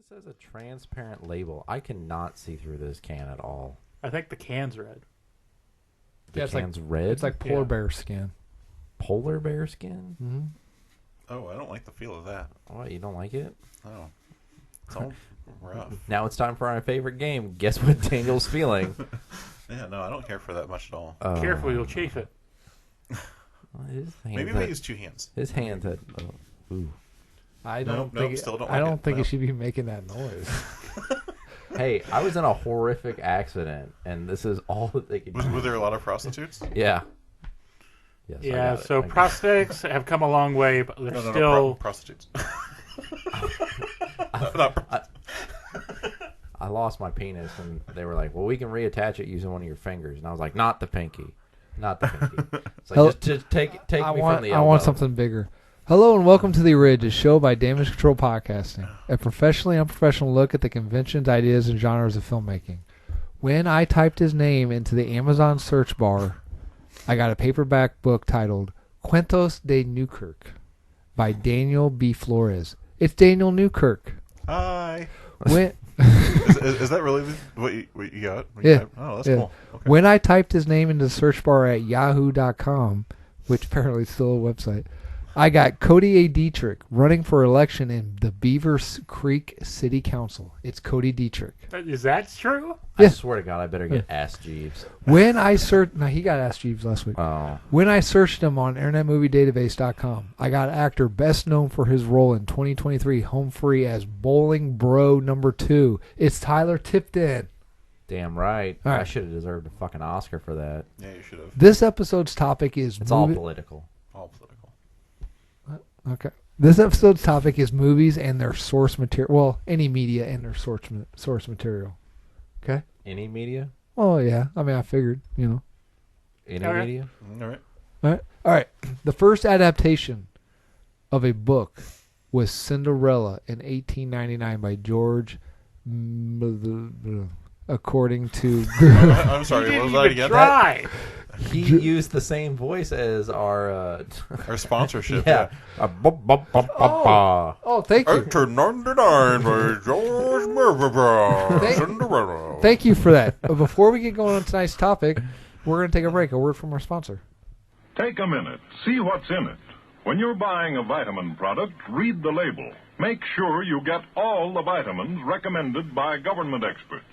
says a transparent label. I cannot see through this can at all. I think the can's red. The can's red? It's like polar bear skin. Polar bear skin? Mm-hmm. Oh, I don't like the feel of that. What, you don't like it? Oh. It's all rough. Now it's time for our favorite game. Guess what Daniel's feeling? Yeah, no, I don't care for that much at all. Careful, you'll chafe it. Maybe if I use two hands. His hands had... ooh. I don't think it should be making that noise. Hey, I was in a horrific accident, and this is all that they could do. Were there a lot of prostitutes? Yeah. Yes, yeah, so prosthetics have come a long way, but they're still... prostitutes. I lost my penis, and they were like, well, we can reattach it using one of your fingers. And I was like, not the pinky. Not the pinky. It's like, just take me from the elbow. I want something bigger. Hello and welcome to The Ridge, a show by Damage Control Podcasting, a professionally unprofessional look at the conventions, ideas, and genres of filmmaking. When I typed his name into the Amazon search bar, I got a paperback book titled Cuentos de Newkirk by Daniel B. Flores. It's Daniel Newkirk. Hi. When... is that really what you got? Yeah. Oh, that's cool. Okay. When I typed his name into the search bar at yahoo.com, which apparently is still a website, I got Cody A. Dietrich running for election in the Beaver Creek City Council. It's Cody Dietrich. Is that true? I swear to God, I better get Ask Jeeves. When I searched... No, he got Ask Jeeves last week. Oh. When I searched him on InternetMovieDatabase.com, I got actor best known for his role in 2023 Home Free as Bowling Bro number 2. It's Tyler Tipton. Damn right. All right. I should have deserved a fucking Oscar for that. Yeah, you should have. This episode's topic is... It's all political. All political. Okay. This episode's topic is movies and their source material. Well, any media and their source material. Okay? Any media? Well, yeah. I mean, I figured, Any All right. media? All right. The first adaptation of a book was Cinderella in 1899 by George... according to... I'm sorry, what was that again? Try. He used the same voice as our sponsorship. Yeah. Oh, thank you. 1899 by George Cinderella. Thank you for that. Before we get going on tonight's topic, we're going to take a break. A word from our sponsor. Take a minute. See what's in it. When you're buying a vitamin product, read the label. Make sure you get all the vitamins recommended by government experts.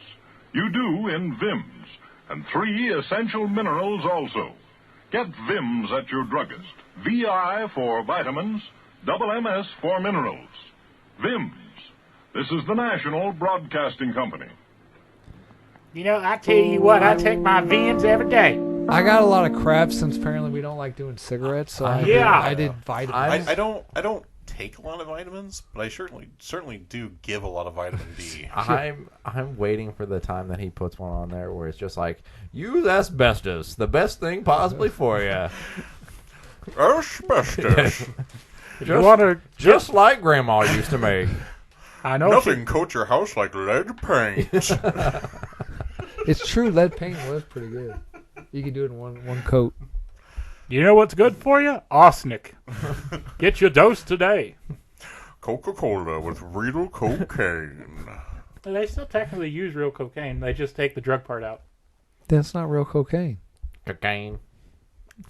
You do in VIMS, and 3 essential minerals also. Get VIMS at your druggist. VI for vitamins, MS for minerals. VIMS. This is the National Broadcasting Company. I tell you what, I take my Vins every day. I got a lot of crap since apparently we don't like doing cigarettes, so I did vitamins. I don't take a lot of vitamins, but I certainly do give a lot of vitamin D. I'm waiting for the time that he puts one on there where it's just like, use asbestos, the best thing possibly for you. Asbestos. Just like Grandma used to make. I know. Nothing coats your house like lead paint. It's true, lead paint was pretty good. You could do it in one coat. You know what's good for you? Arsenic. Get your dose today. Coca-Cola with real cocaine. They still technically use real cocaine. They just take the drug part out. That's not real cocaine. Cocaine.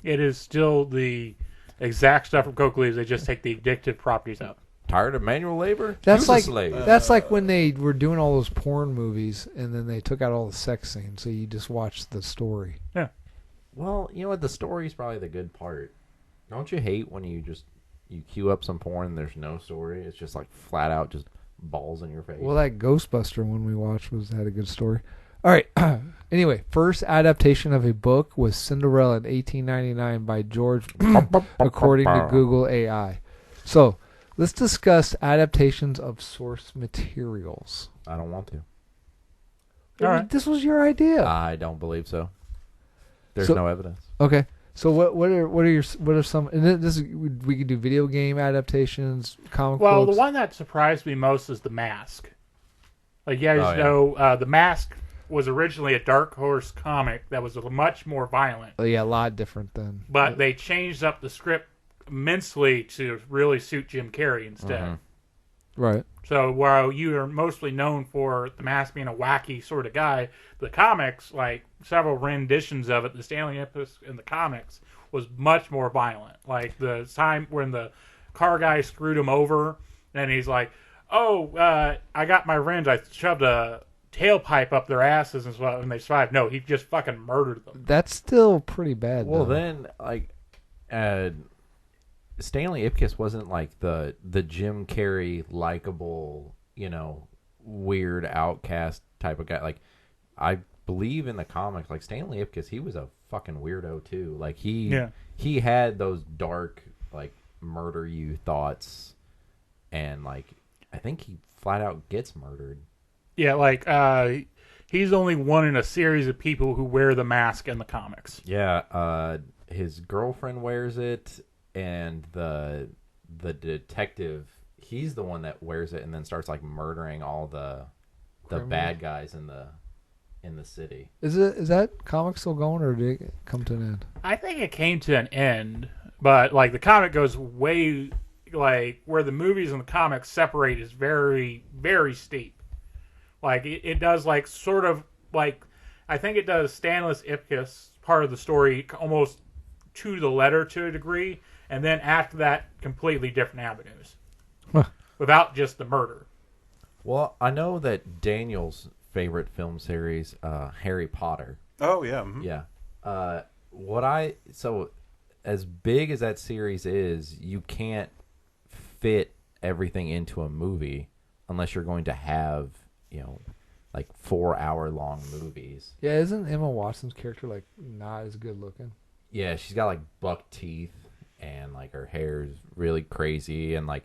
It is still the exact stuff from coca leaves. They just take the addictive properties out. Tired of manual labor? That's Use a slave. That's like when they were doing all those porn movies and then they took out all the sex scenes, so you just watch the story. Yeah. Well, you know what? The story's probably the good part. Don't you hate when you queue up some porn and there's no story? It's just like flat out just balls in your face. Well, that Ghostbuster one we watched had a good story. All right. Anyway, first adaptation of a book was Cinderella in 1899 by George, according to Google AI. So, let's discuss adaptations of source materials. I don't want to. All right. This was your idea. I don't believe so. There's no evidence. Okay. So what are some? And this is, we could do video game adaptations, comic books. Well, the one that surprised me most is The Mask. Like you guys know, The Mask was originally a Dark Horse comic that was much more violent. Oh, yeah, a lot different than. But they changed up the script immensely to really suit Jim Carrey instead. Right. So while you are mostly known for the Mask being a wacky sort of guy, the comics, like several renditions of it, the Stanley Ipkiss in the comics was much more violent. Like the time when the car guy screwed him over, and he's like, "Oh, I got my revenge. I shoved a tailpipe up their asses and they survived." No, he just fucking murdered them. That's still pretty bad. Well, though. then, like, Stanley Ipkiss wasn't like the Jim Carrey likable, weird outcast type of guy. Like, I believe in the comics, like Stanley Ipkiss, he was a fucking weirdo too. Like he had those dark, like, murder you thoughts, and like I think he flat out gets murdered. Yeah, like he's only one in a series of people who wear the mask in the comics. Yeah, his girlfriend wears it, and the detective, he's the one that wears it and then starts like murdering all the bad guys in the city. Is that comic still going, or did it come to an end? I think it came to an end, but like the comic goes way, like where the movies and the comics separate is very, very steep. Like it does, like sort of like, I think it does Stanley Ipkiss part of the story almost to the letter to a degree, and then after that, completely different avenues. Huh. Without just the murder. Well, I know that Daniel's favorite film series, Harry Potter. Oh yeah. Mm-hmm. Yeah. So as big as that series is, you can't fit everything into a movie unless you're going to have, like 4-hour-long movies. Yeah, isn't Emma Watson's character like not as good looking? Yeah, she's got like buck teeth, and like her hair is really crazy, and like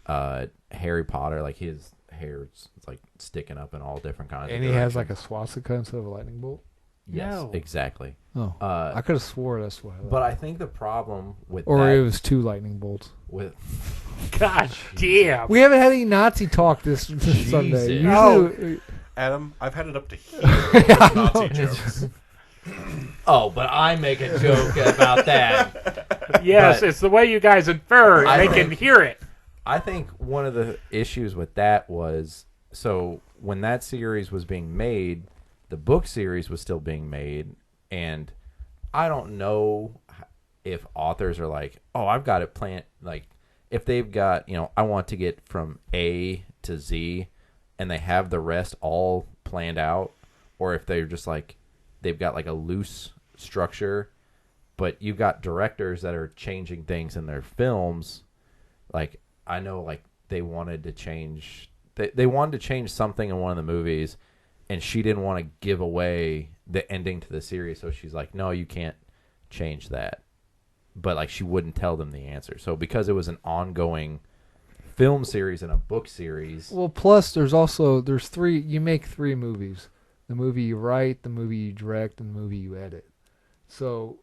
Harry Potter, like his hair is like sticking up in all different kinds And of he has directions. like a swastika instead of a lightning bolt. Yes, No. exactly. Oh, I could have swore that's what. But I think the problem with Or that, it was 2 lightning bolts. with God damn. We haven't had any Nazi talk this Sunday. No. Adam, I've had it up to here with Nazi jokes. oh, but I make a joke about that. Yes, But it's the way you guys infer. I They think- can hear it. I think one of the issues with that was, so when that series was being made, the book series was still being made, and I don't know if authors are like, oh, I've got it planned, like if they've got, I want to get from A to Z, and they have the rest all planned out, or if they're just like, they've got like a loose structure, but you've got directors that are changing things in their films. Like, I know, like, they wanted to change something in one of the movies, and she didn't want to give away the ending to the series, so she's like, no, you can't change that. But like, she wouldn't tell them the answer. So because it was an ongoing film series and a book series, Well, plus there's 3. You make 3 movies: the movie you write, the movie you direct, and the movie you edit. So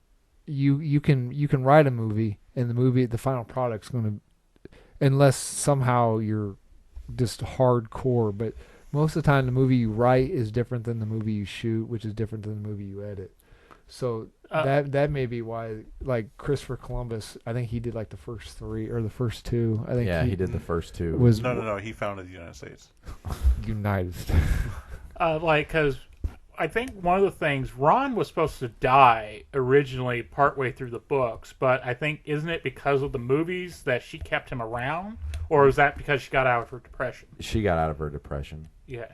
you can write a movie, and the final product's going to, unless somehow you're just hardcore, but most of the time the movie you write is different than the movie you shoot, which is different than the movie you edit. So that may be why, like Christopher Columbus, I think he did like the first 3 or the first 2. I think he did the first 2. No. He founded the United States. United States. Because I think one of the things, Ron was supposed to die originally partway through the books, but I think, isn't it because of the movies that she kept him around? Or is that because she got out of her depression? She got out of her depression. Yeah.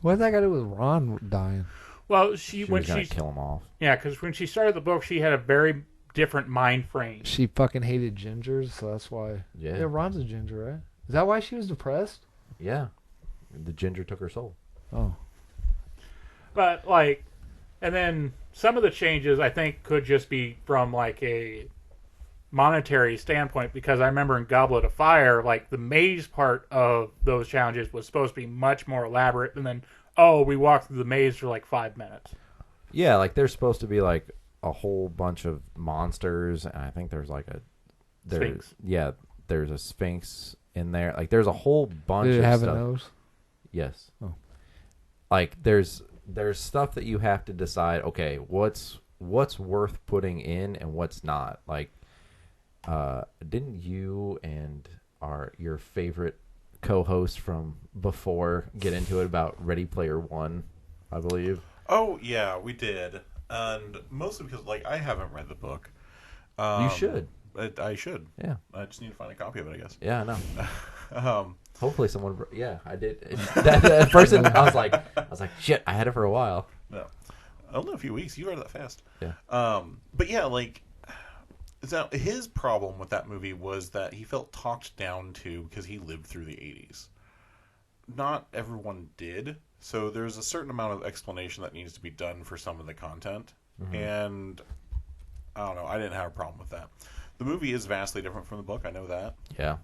What did that got to do with Ron dying? Well, She was going to kill him off. Yeah, because when she started the book, she had a very different mind frame. She fucking hated gingers, so that's why. Yeah. Ron's a ginger, right? Is that why she was depressed? Yeah. The ginger took her soul. Oh. But, like, and then some of the changes, I think, could just be from, like, a monetary standpoint, because I remember in Goblet of Fire, like, the maze part of those challenges was supposed to be much more elaborate, and then, we walked through the maze for, like, 5 minutes. Yeah, like, there's supposed to be, like, a whole bunch of monsters, and I think there's, like, Sphinx. Yeah, there's a Sphinx in there. Like, there's a whole bunch Did it of have stuff. a nose? Yes. Oh. Like, there's stuff that you have to decide, okay, what's worth putting in and what's not. Like, didn't you and your favorite co-host from before get into it about Ready Player One, I believe. Oh yeah, we did, and mostly because like I haven't read the book. You should. I should. Yeah. I just need to find a copy of it, I guess. Yeah, I know. Um, Hopefully someone. Yeah, I did. That person. I was like, shit. I had it for a while. no, only a few weeks. You read that fast. Yeah. But yeah, like, so his problem with that movie was that he felt talked down to because he lived through the 80s. Not everyone did, so there's a certain amount of explanation that needs to be done for some of the content, and I don't know. I didn't have a problem with that. The movie is vastly different from the book. I know that. Yeah.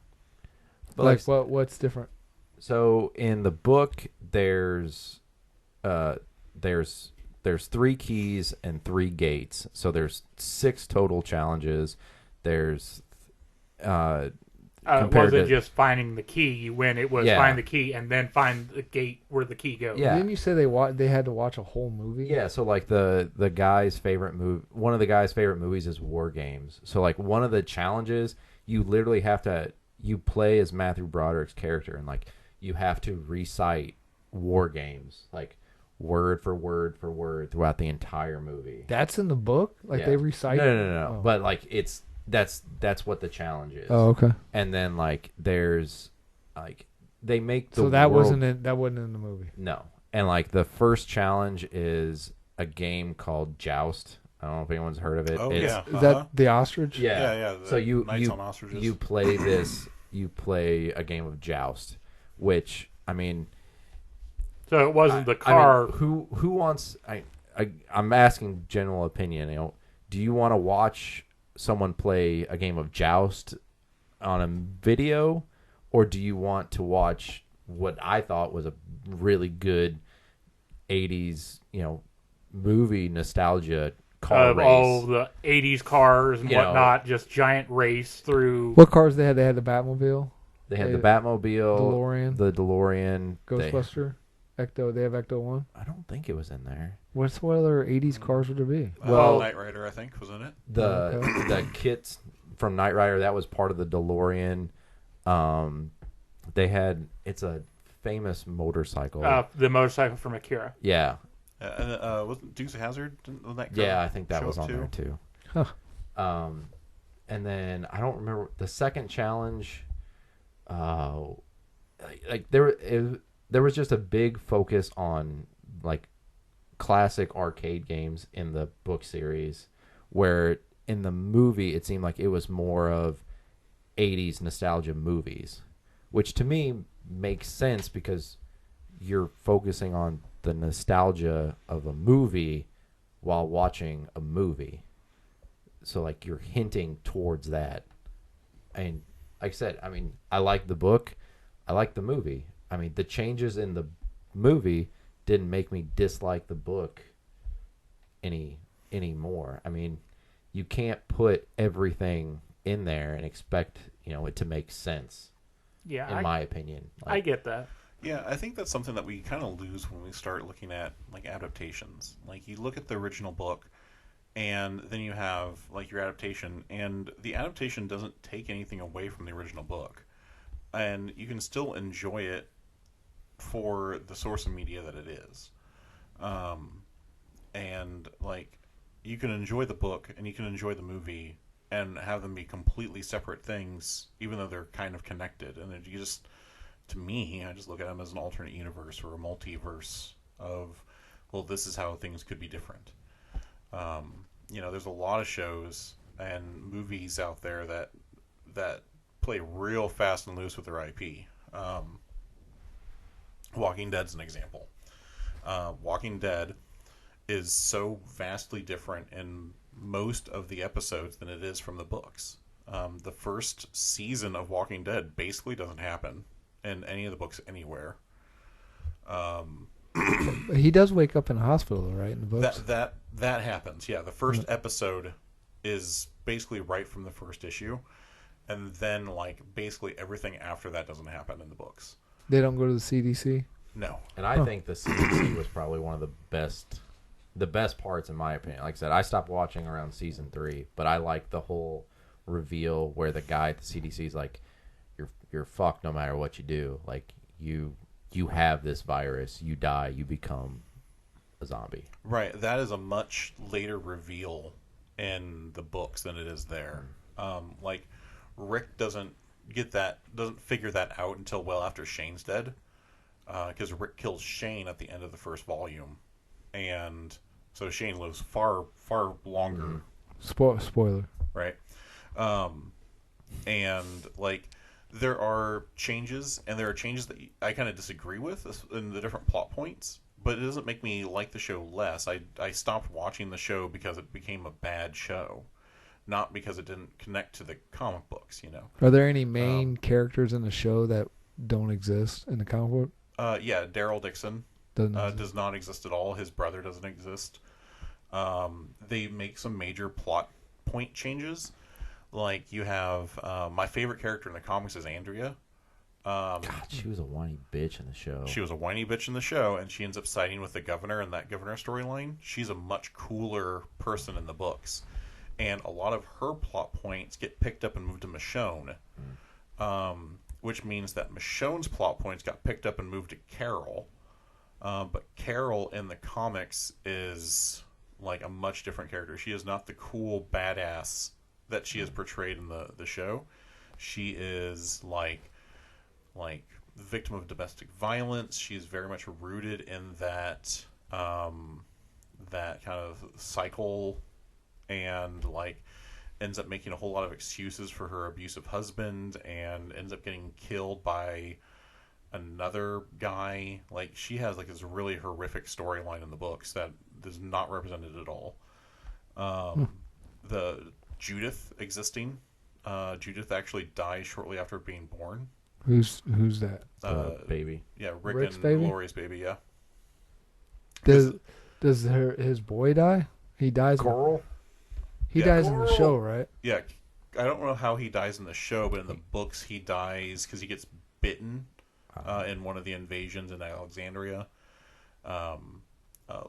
But Like what's different? So in the book, there's 3 keys and 3 gates. So there's 6 total challenges. There's It wasn't just finding the key when it was Yeah. find the key and then find the gate where the key goes. Yeah. Didn't you say they had to watch a whole movie? Yeah, so like the guy's favorite one of the guy's favorite movies is War Games. So like one of the challenges, you literally have to play as Matthew Broderick's character, and like you have to recite War Games like word for word for word throughout the entire movie. That's in the book? Like Yeah. they recite? No. Oh. But like that's what the challenge is. Oh, okay. And then like there's like they make the So that world- wasn't in the movie. No. And like the first challenge is a game called Joust. I don't know if anyone's heard of it. Oh It's- yeah. Is that the ostrich? Yeah. Yeah. So you Knights on Ostriches. you play this. You play a game of Joust, which I mean, So it wasn't the I car. mean, who wants? I'm asking general opinion. You know, do you want to watch someone play a game of Joust on a video, or do you want to watch what I thought was a really good '80s, movie nostalgia car of race? all the 80s cars and You know. whatnot, just giant race through. What cars they had? They had the Batmobile, They had the Batmobile, DeLorean, the DeLorean, Ghostbuster, Ecto. They have Ecto 1. I don't think it was in there. What other 80s cars would there be? Well- Knight Rider, I think, was in it. The kits from Knight Rider, that was part of the DeLorean. They had, it's a famous motorcycle. The motorcycle from Akira. Yeah. And wasn't Dukes of Hazzard? Didn't that go Yeah, I think that show was up on there too. Huh. And then I don't remember the second challenge. Like there was just a big focus on like classic arcade games in the book series, where in the movie it seemed like it was more of 80s nostalgia movies, which to me makes sense because you're focusing on the nostalgia of a movie while watching a movie. So like you're hinting towards that. And like I said, I mean, I like the book, I like the movie. I mean, the changes in the movie didn't make me dislike the book any more. I mean, you can't put everything in there and expect, it to make sense. Yeah, In my opinion. I get that. Yeah, I think that's something that we kind of lose when we start looking at like adaptations. Like you look at the original book, and then you have like your adaptation, and the adaptation doesn't take anything away from the original book, and you can still enjoy it for the source of media that it is. And like you can enjoy the book and you can enjoy the movie and have them be completely separate things, even though they're kind of connected. And you just, to me, I just look at them as an alternate universe or a multiverse of, well, this is how things could be different. There's a lot of shows and movies out there that play real fast and loose with their IP. Walking Dead's an example. Walking Dead is so vastly different in most of the episodes than it is from the books. The first season of Walking Dead basically doesn't happen in any of the books anywhere. He does wake up in a hospital, though, right? In the books. That happens. Yeah, the first episode is basically right from the first issue, and then like basically everything after that doesn't happen in the books. They don't go to the CDC. No. And I think the CDC was probably one of the best parts in my opinion. Like I said, I stopped watching around season 3, but I like the whole reveal where the guy at the CDC is like, your you're fucked no matter what you do. Like you have this virus, you die, you become a zombie. Right. That is a much later reveal in the books than it is there. Like Rick doesn't figure that out until well after Shane's dead, because Rick kills Shane at the end of the first volume, and so Shane lives far longer. Spoiler. Right. And like there are changes, and there are changes that I kind of disagree with in the different plot points, but it doesn't make me like the show less. I stopped watching the show because it became a bad show, not because it didn't connect to the comic books, you know. Are there any main characters in the show that don't exist in the comic book? Yeah, Daryl Dixon does not exist at all. His brother doesn't exist. They make some major plot point changes. Like you have my favorite character in the comics is Andrea. God, she was a whiny bitch in the show. She was a whiny bitch in the show, and she ends up siding with the governor in that governor storyline. She's a much cooler person in the books, and a lot of her plot points get picked up and moved to Michonne, which means that Michonne's plot points got picked up and moved to Carol. But Carol in the comics is like a much different character. She is not the cool badass that she is portrayed in the show. She is like victim of domestic violence. She's very much rooted in that that kind of cycle, and like ends up making a whole lot of excuses for her abusive husband, and ends up getting killed by another guy. Like she has like this really horrific storyline in the books that is not represented at all. The Judith existing, Judith actually dies shortly after being born. Who's that? Baby. Yeah, Rick's and baby? Lori's baby. Yeah. Does his boy die? He dies. Coral. He Yeah, dies in the show, right? Yeah, I don't know how he dies in the show, but in the books he dies because he gets bitten in one of the invasions in Alexandria.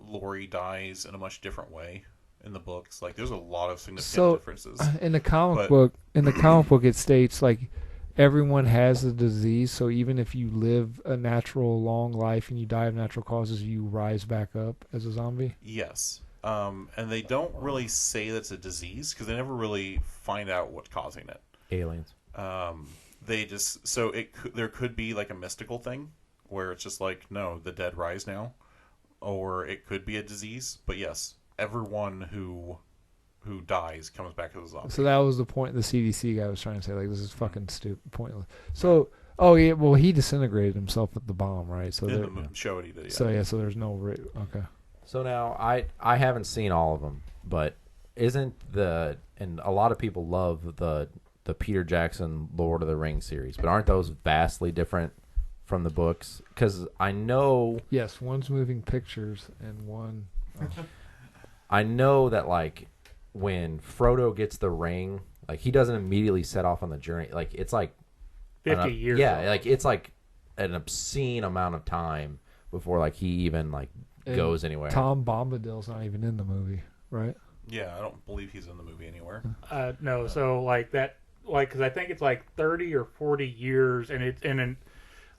Lori dies in a much different way in the books. Like there's a lot of significant differences. In the comic book, it states like everyone has the disease, so even if you live a natural long life and you die of natural causes, you rise back up as a zombie. Yes. And they don't really say that's a disease because they never really find out what's causing it. Aliens. They just there could be like a mystical thing where it's just like, no, the dead rise now, or it could be a disease. But yes, everyone who dies comes back as a zombie. So that was the point the CDC guy was trying to say, like, this is fucking stupid, pointless. So, he disintegrated himself with the bomb, right? So in the show he did. So Yeah. so there's no okay. So now I haven't seen all of them, but isn't and a lot of people love the Peter Jackson Lord of the Rings series, but aren't those vastly different from the books? Because I know Yes, one's moving pictures and one. I know that like when Frodo gets the ring, like he doesn't immediately set off on the journey. Like it's like 50 years. Yeah, ago. like it's like an obscene amount of time before like he even like goes anywhere. Tom Bombadil's not even in the movie, right? Yeah, I don't believe he's in the movie anywhere. No, so like that, like because I think it's like 30 or 40 years, and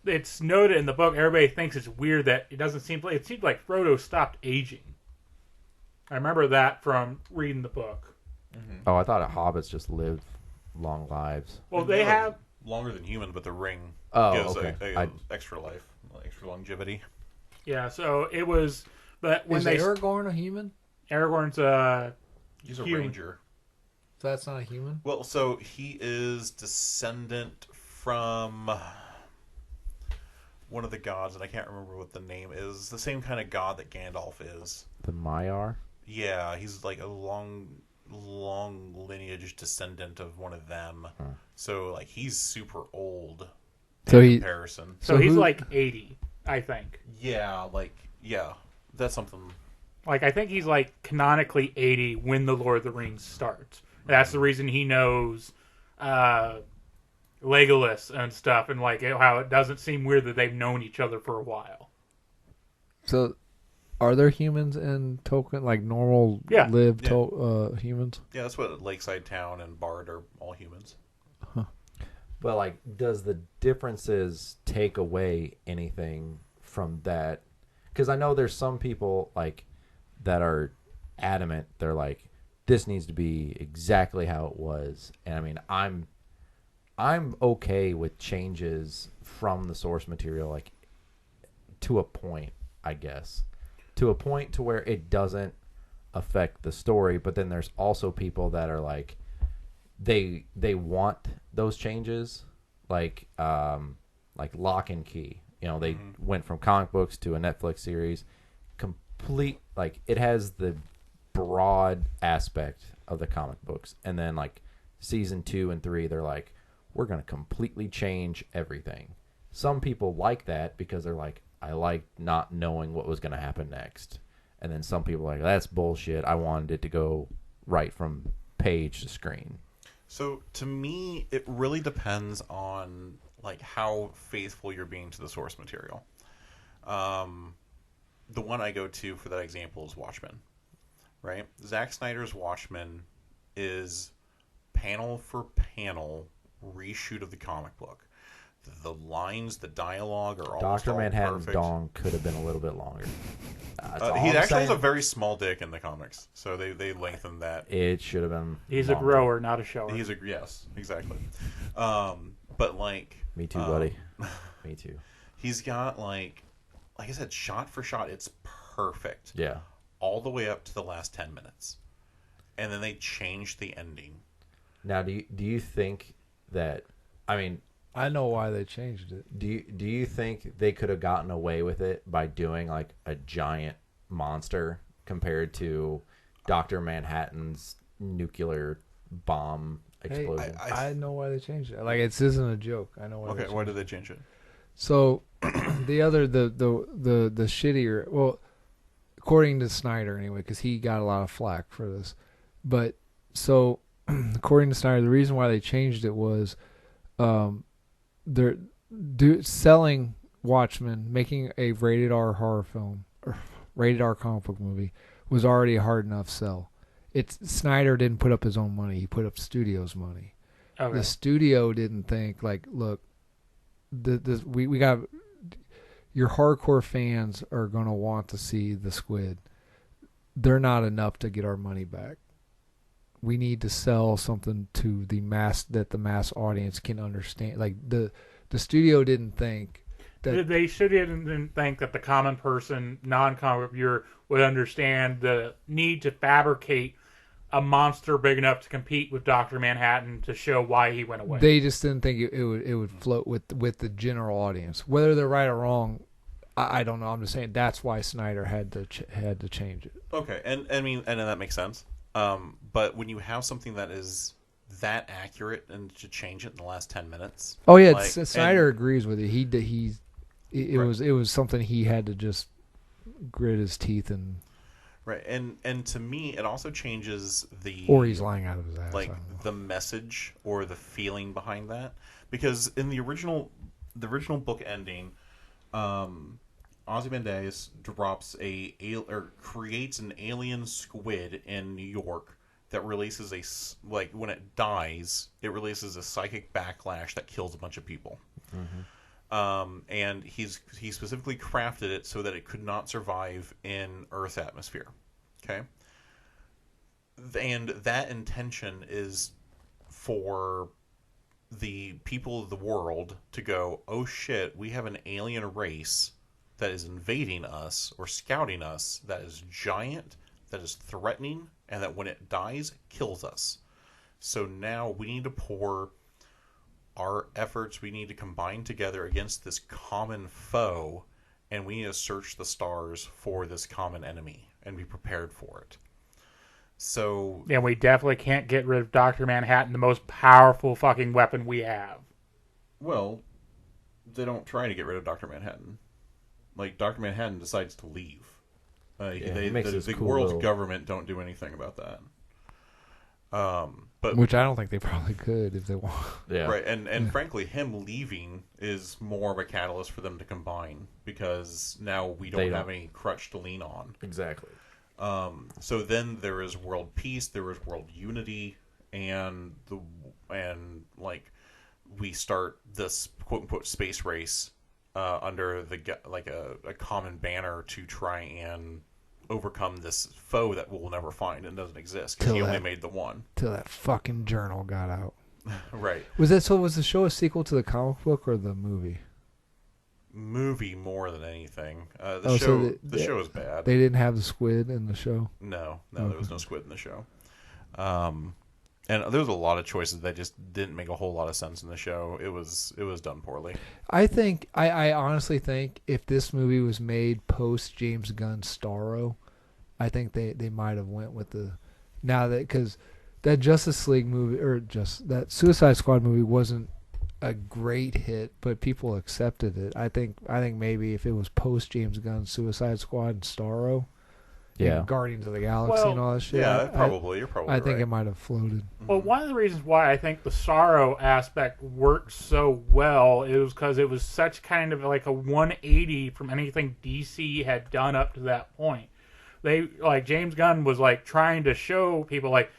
it's noted in the book. Everybody thinks it's weird that it seems like Frodo stopped aging. I remember that from reading the book. Mm-hmm. Oh, I thought hobbits just lived long lives. Well, they have longer than human, but the ring gives extra life, extra longevity. Yeah, so it was, but when Is Aragorn a human? Aragorn's He's a human. ranger. So that's not a human? Well, so he is descendant from one of the gods, and I can't remember what the name is. The same kind of god that Gandalf is. The Maiar? Yeah, he's like a long lineage descendant of one of them. Huh. So like he's super old So in he- comparison. So he's like 80, I think. Yeah, that's something. Like I think he's like canonically 80 when the Lord of the Rings starts. That's the reason he knows Legolas and stuff, and like how it doesn't seem weird that they've known each other for a while. So, are there humans in Tolkien, like normal humans? Yeah, that's what Lakeside Town and Bard are all humans. But like, does the differences take away anything from that? Because I know there's some people like that are adamant. They're like, this needs to be exactly how it was. And I mean, I'm okay with changes from the source material, like to a point, I guess, to a point to where it doesn't affect the story. But then there's also people that are like, they want those changes, like Lock and Key. You know, they went from comic books to a Netflix series. Complete, like, it has the broad aspect of the comic books, and then like season 2 and 3, they're like, we're gonna completely change everything. Some people like that because they're like, I like not knowing what was gonna happen next. And then some people are like, that's bullshit. I wanted it to go right from page to screen. So to me, it really depends on like how faithful you're being to the source material. The one I go to for that example is Watchmen, right? Zack Snyder's Watchmen is panel for panel reshoot of the comic book. The lines, the dialogue are almost Dr. all Manhattan's perfect. dong could have been a little bit longer. He actually has a very small dick in the comics, so they lengthened that. It should have been. He's longer. a grower, not a shower. Yes, exactly. But like, Me too, buddy. Me too. he's got like I said, shot for shot, it's perfect. Yeah. All the way up to the last 10 minutes, and then they changed the ending. Now, do you think that? I mean, I know why they changed it. do you think they could have gotten away with it by doing like a giant monster compared to Dr. Manhattan's nuclear bomb explosion? Hey, I know why they changed it. Like, it isn't a joke. I know why. Okay, why did they change it? So, the shittier, well, according to Snyder anyway, because he got a lot of flack for this, but so according to Snyder, the reason why they changed it was, they're selling Watchmen, making a rated R horror film, or rated R comic book movie, was already a hard enough sell. Snyder didn't put up his own money; he put up studio's money. Okay. The studio didn't think like, look, we got your hardcore fans are gonna want to see the Squid. They're not enough to get our money back. We need to sell something to the mass that the mass audience can understand. Like the studio didn't think that They didn't think that the common person, non-comic viewer, would understand the need to fabricate a monster big enough to compete with Dr. Manhattan to show why he went away. they just didn't think it would float with the general audience. Whether they're right or wrong, I don't know. I'm just saying that's why Snyder had to change it. Okay, and I mean, and that makes sense. But when you have something that is that accurate and to change it in the last 10 minutes. Oh yeah, like, Snyder agrees with it. It Right. was something he had to just grit his teeth and. Right, and to me, it also changes the Or he's lying out of his ass. like I don't know. the message or the feeling behind that, because in the original book ending, Ozymandias drops creates an alien squid in New York that releases when it dies, it releases a psychic backlash that kills a bunch of people. Mm-hmm. And he specifically crafted it so that it could not survive in Earth's atmosphere. Okay, and that intention is for the people of the world to go, oh shit, we have an alien race that is invading us or scouting us, that is giant, that is threatening, and that when it dies, kills us. So now we need to pour our efforts, we need to combine together against this common foe, and we need to search the stars for this common enemy and be prepared for it. So And we definitely can't get rid of Dr. Manhattan, the most powerful fucking weapon we have. well, they don't try to get rid of Dr. Manhattan. Like, Dr. Manhattan decides to leave. The cool world's little... government don't do anything about that. But Which I don't think they probably could if they want. Yeah. right, and frankly, him leaving is more of a catalyst for them to combine, because now we don't have any crutch to lean on. Exactly. So then there is world peace, there is world unity, and we start this quote unquote space race under a common banner to try and overcome this foe that we'll never find and doesn't exist because he only made the one. Till that fucking journal got out. Right. Was the show a sequel to the comic book or the movie? Movie more than anything. So the show is bad. They didn't have the squid in the show? No, there was no squid in the show. And there was a lot of choices that just didn't make a whole lot of sense in the show. It was done poorly. I honestly think if this movie was made post James Gunn's Starro, I think they might have went with because that Justice League movie that Suicide Squad movie wasn't a great hit, but people accepted it. I think maybe if it was post James Gunn's Suicide Squad and Starro, and Guardians of the Galaxy and all that shit. Yeah, you're probably I think right. it might have floated. Well, one of the reasons why I think the Sorrow aspect worked so well is because it was such kind of like a 180 from anything DC had done up to that point. James Gunn was like trying to show people like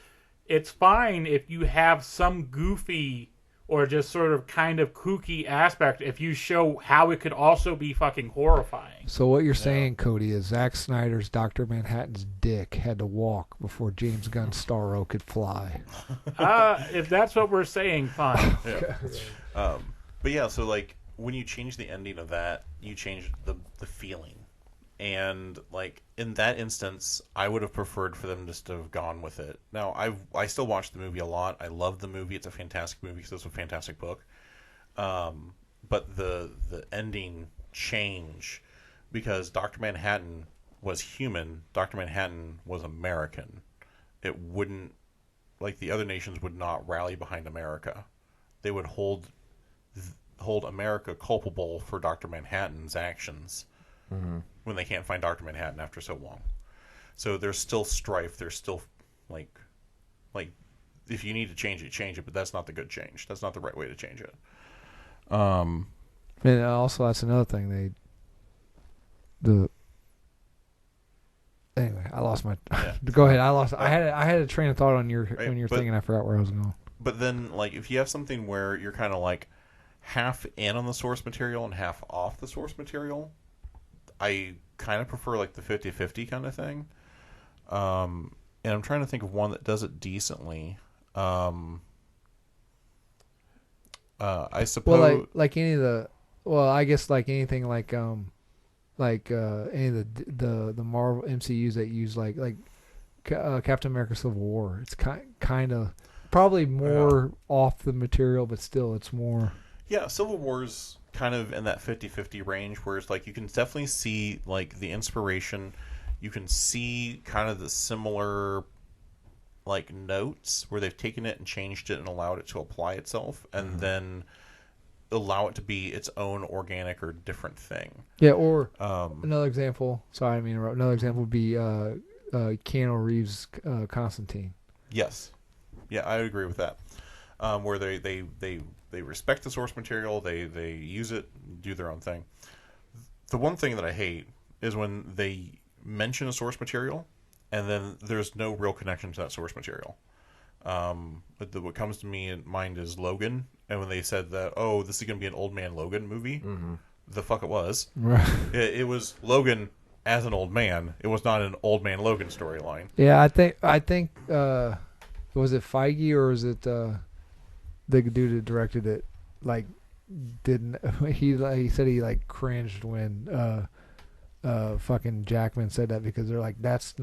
it's fine if you have some goofy or just sort of kind of kooky aspect if you show how it could also be fucking horrifying. So what you're saying, Cody, is Zack Snyder's Dr. Manhattan's dick had to walk before James Gunn's Starro could fly. If that's what we're saying, fine. Yeah. But yeah, so like when you change the ending of that, you change the feeling. And like in that instance, I would have preferred for them just to have gone with it. Now, I still watch the movie a lot. I love the movie. It's a fantastic movie because it's a fantastic book. But the ending change because Dr. Manhattan was human. Dr. Manhattan was American. It wouldn't like the other nations would not rally behind America. They would hold America culpable for Dr. Manhattan's actions. Mm-hmm. When they can't find Dr. Manhattan after so long. So there's still strife. There's still, like if you need to change it, but that's not the good change. That's not the right way to change it. And also, that's another thing. Anyway, I lost my... Yeah. Go ahead. I had a train of thought on your thing, and I forgot where I was going. But then, like, if you have something where you're kind of, like, half in on the source material and half off the source material... I kind of prefer like the 50-50 kind of thing. And I'm trying to think of one that does it decently. I suppose like any of the I guess like anything like any of the Marvel MCUs that use like Captain America Civil War. It's kind of probably more off the material, but still it's more. Yeah, Civil War's kind of in that 50-50 range where it's like you can definitely see like the inspiration. You can see kind of the similar like notes where they've taken it and changed it and allowed it to apply itself and then allow it to be its own organic or different thing. Yeah, or another example, another example would be Keanu Reeves' Constantine. Yes. Yeah, I agree with that. Where they respect the source material, they use it, do their own thing. The one thing that I hate is when they mention a source material and then there's no real connection to that source material. But what comes to me in mind is Logan, and when they said that, oh, this is going to be an Old Man Logan movie, the fuck it was. Right. It was Logan as an old man. It was not an Old Man Logan storyline. Yeah, I think was it Feige or was it the dude that directed it? Like, didn't he said he like cringed when fucking Jackman said that because they're like that's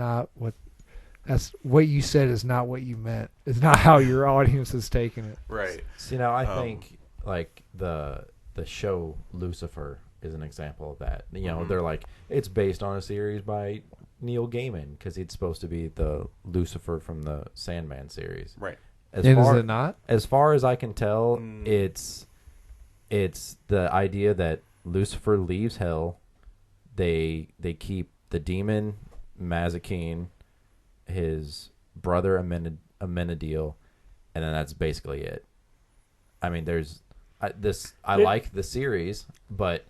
what you said is not what you meant. It's not how your audience is taking it. Right. See, now I think like the show Lucifer is an example of that. You know, they're like it's based on a series by Neil Gaiman because it's supposed to be the Lucifer from the Sandman series. Right. Is it not? As far as I can tell, it's the idea that Lucifer leaves hell. They keep the demon Mazikeen, his brother Amenadiel, and then that's basically it. I mean, I like the series, but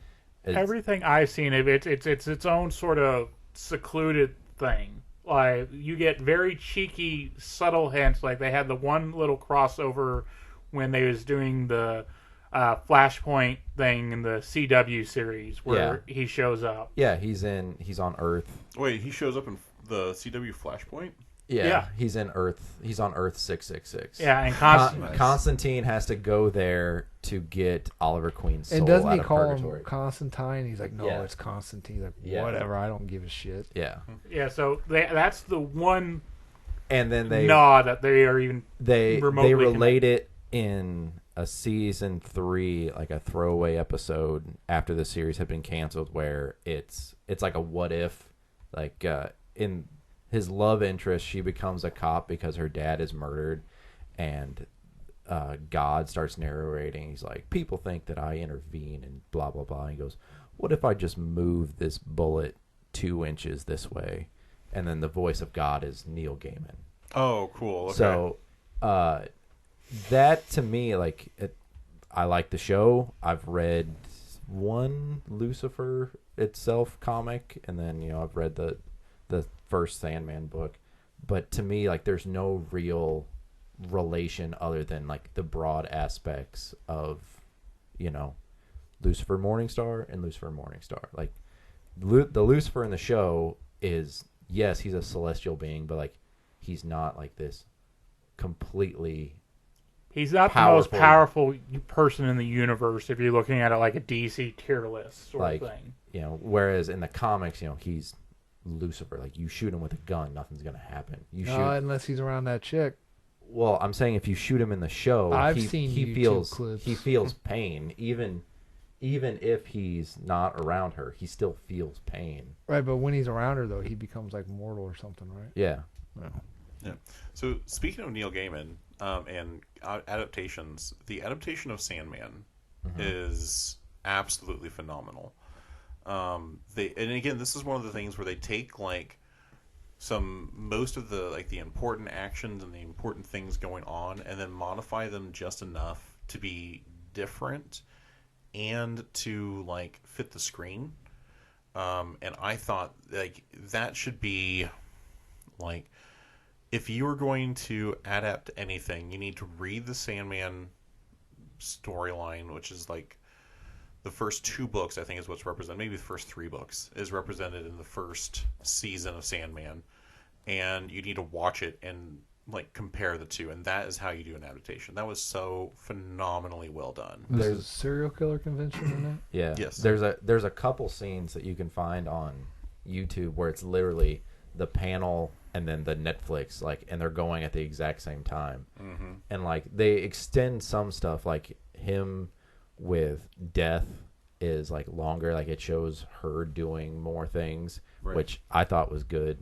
everything I've seen of it's its own sort of secluded thing. Like you get very cheeky, subtle hints. Like they had the one little crossover when they was doing the Flashpoint thing in the CW series where he shows up. Yeah, he's on Earth. Wait, he shows up in the CW Flashpoint? Yeah. He's in Earth. He's on Earth 666. Yeah, and Constantine has to go there to get Oliver Queen's soul And doesn't out he of call purgatory. him Constantine? He's like, no, Yeah. it's Constantine. He's like, Yeah. whatever, I don't give a shit. Yeah, so that's the one and then they nod that they are even they remotely relate it in a season 3, like a throwaway episode after the series had been canceled, where it's like a what if, like in his love interest, she becomes a cop because her dad is murdered, and God starts narrating. He's like, people think that I intervene and blah blah blah. And he goes, what if I just move this bullet 2 inches this way? And then the voice of God is Neil Gaiman. Oh, cool. Okay. So that to me, like, I like the show. I've read one Lucifer itself comic, and then I've read the first Sandman book. But to me, like, there's no real relation other than like the broad aspects of Lucifer Morningstar and Lucifer Morningstar. Like the Lucifer in the show is, yes, he's a celestial being, but like he's not like this completely. He's not the most powerful person in the universe if you're looking at it like a DC tier list sort of thing. Whereas in the comics, he's Lucifer. Like, you shoot him with a gun, nothing's going to happen. Unless he's around that chick. Well, I'm saying if you shoot him in the show, he feels pain. Even if he's not around her, he still feels pain. Right, but when he's around her, though, he becomes like mortal or something, right? Yeah. Yeah. So speaking of Neil Gaiman and adaptations, the adaptation of Sandman is absolutely phenomenal. And again, this is one of the things where they take like most of the like the important actions and the important things going on, and then modify them just enough to be different and to like fit the screen. And I thought like that should be like, if you are going to adapt anything, you need to read the Sandman storyline, which is like the first 2 books, I think, is what's represented. Maybe the first 3 books is represented in the first season of Sandman, and you need to watch it and like compare the 2, and that is how you do an adaptation. That was so phenomenally well done. There's a serial killer convention in that. Yeah. Yes. There's a couple scenes that you can find on YouTube where it's literally the panel and then the Netflix, like, and they're going at the exact same time. Mm-hmm. And like they extend some stuff, like him with death is like longer, like it shows her doing more things, Right. which I thought was good.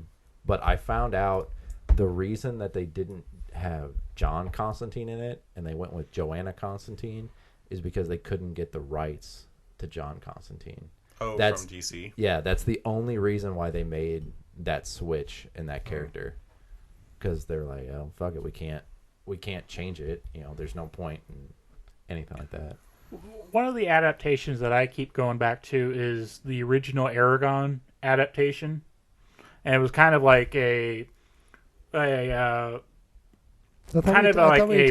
But I found out the reason that they didn't have John Constantine in it and they went with Joanna Constantine is because they couldn't get the rights to John Constantine. Oh, That's from DC. Yeah, that's the only reason why they made that switch in that character, because they're like, oh fuck it, we can't change it. There's no point in anything like that. One of the adaptations that I keep going back to is the original Aragon adaptation, and it was kind of like a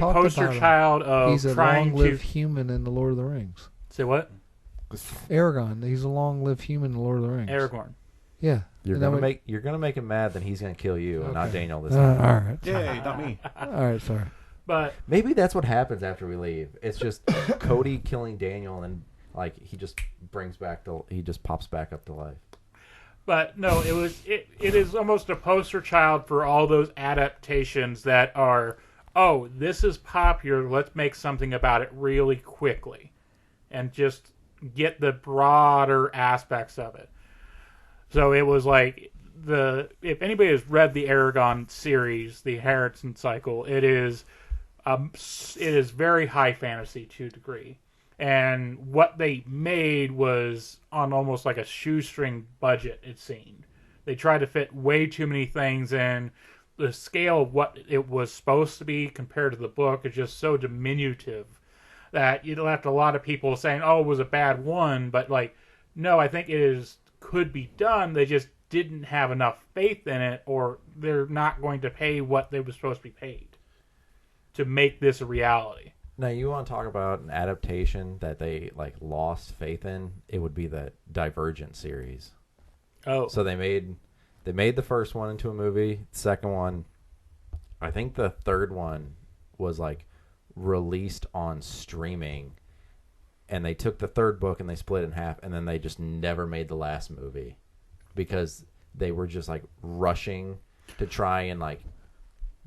poster child of he's a trying long-lived to human in the Lord of the Rings. say what? Aragon, he's a long-lived human in the Lord of the Rings. Aragorn. Yeah. You're gonna make him mad, then he's gonna kill you, and not Okay. Daniel this time. All right. Yay, not me. All right, sorry. But Maybe that's what happens after we leave. It's just Cody killing Daniel, and like he just pops back up to life. But no, it is almost a poster child for all those adaptations that are, oh, this is popular, let's make something about it really quickly and just get the broader aspects of it. So it was like if anybody has read the Aragon series, the Inheritance Cycle, it is very high fantasy to a degree. And what they made was on almost like a shoestring budget, it seemed. They tried to fit way too many things in. The scale of what it was supposed to be compared to the book is just so diminutive that you left a lot of people saying, oh, it was a bad one. But, like, no, I think could be done. They just didn't have enough faith in it, or they're not going to pay what they were supposed to be paid to make this a reality. Now, you want to talk about an adaptation that they like lost faith in? It would be the Divergent series. Oh, So they made the first one into a movie. The second one, I think the third one was like released on streaming, and they took the third book and they split it in half, and then they just never made the last movie because they were just like rushing to try and like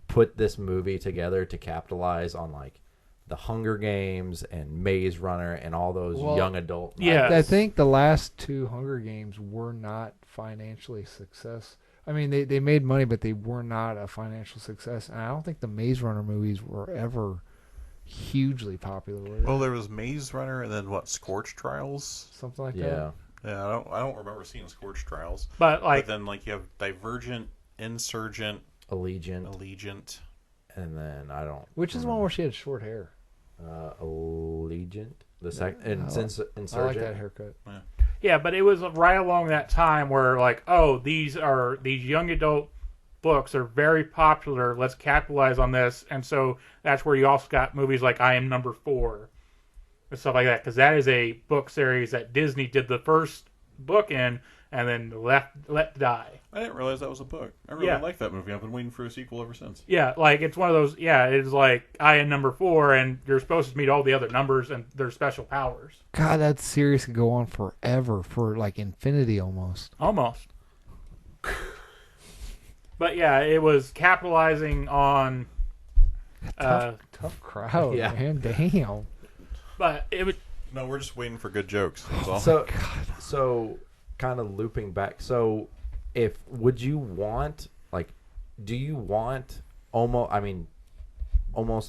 put this movie together to capitalize on like the Hunger Games and Maze Runner and all those young adult. Yeah. I think the last two Hunger Games were not financially success. I mean, they made money, but they were not a financial success. And I don't think the Maze Runner movies were ever hugely popular. Were they? Well, there was Maze Runner, and then what? Scorch Trials. Something like that. Yeah. Yeah, I don't remember seeing Scorch Trials. but like, But then like you have Divergent, Insurgent, Allegiant, and then I don't. Which is the one where she had short hair. Allegiant, the second, and I Insurgent. I like that haircut. yeah, but it was right along that time where like, oh, these young adult books are very popular. Let's capitalize on this, and so that's where you also got movies like I Am Number 4 and stuff like that, because that is a book series that Disney did the first book in and then let die. I didn't realize that was a book. I really like that movie. I've been waiting for a sequel ever since. Yeah, like it's one of those. Yeah, it's like I Am Number 4, and you're supposed to meet all the other numbers and their special powers. God, that series could go on forever, for like infinity almost. Almost. But yeah, it was capitalizing on. Tough crowd, Yeah. man. Damn. But it was. No, we're just waiting for good jokes. That's all. So kind of looping back. So would you want like, do you want almost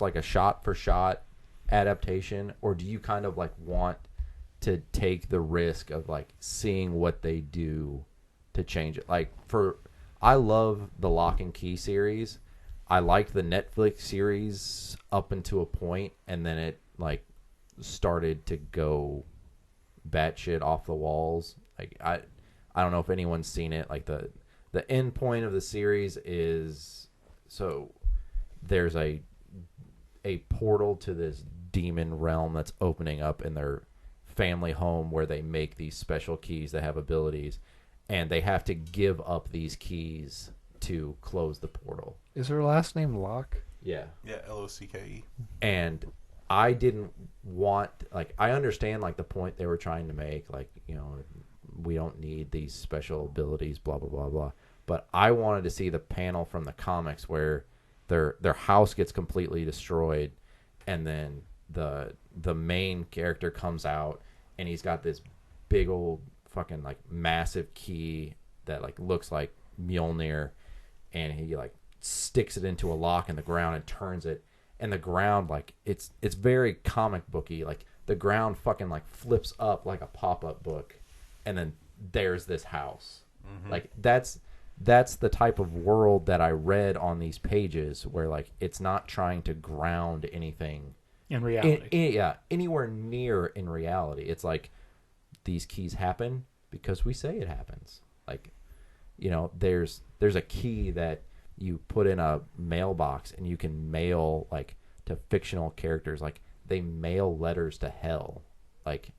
like a shot for shot adaptation, or do you kind of like want to take the risk of like seeing what they do to change it? Like I love the Lock and Key series. I liked the Netflix series up until a point, and then it like started to go batshit off the walls. Like I don't know if anyone's seen it. Like the end point of the series is, so there's a portal to this demon realm that's opening up in their family home where they make these special keys that have abilities, and they have to give up these keys to close the portal. Is her last name Locke? Yeah. Yeah, Locke. And I didn't want, like, I understand like the point they were trying to make, like, you know, we don't need these special abilities, blah blah blah blah. But I wanted to see the panel from the comics where their house gets completely destroyed, and then the main character comes out, and he's got this big old fucking like massive key that like looks like Mjolnir, and he like sticks it into a lock in the ground and turns it, and the ground, like it's very comic booky, like the ground fucking like flips up like a pop-up book, and then there's this house. Like that's the type of world that I read on these pages, where like it's not trying to ground anything In reality. anywhere near in reality. It's like these keys happen because we say it happens. Like, you know, there's a key that you put in a mailbox, and you can mail like to fictional characters. Like they mail letters to hell. Like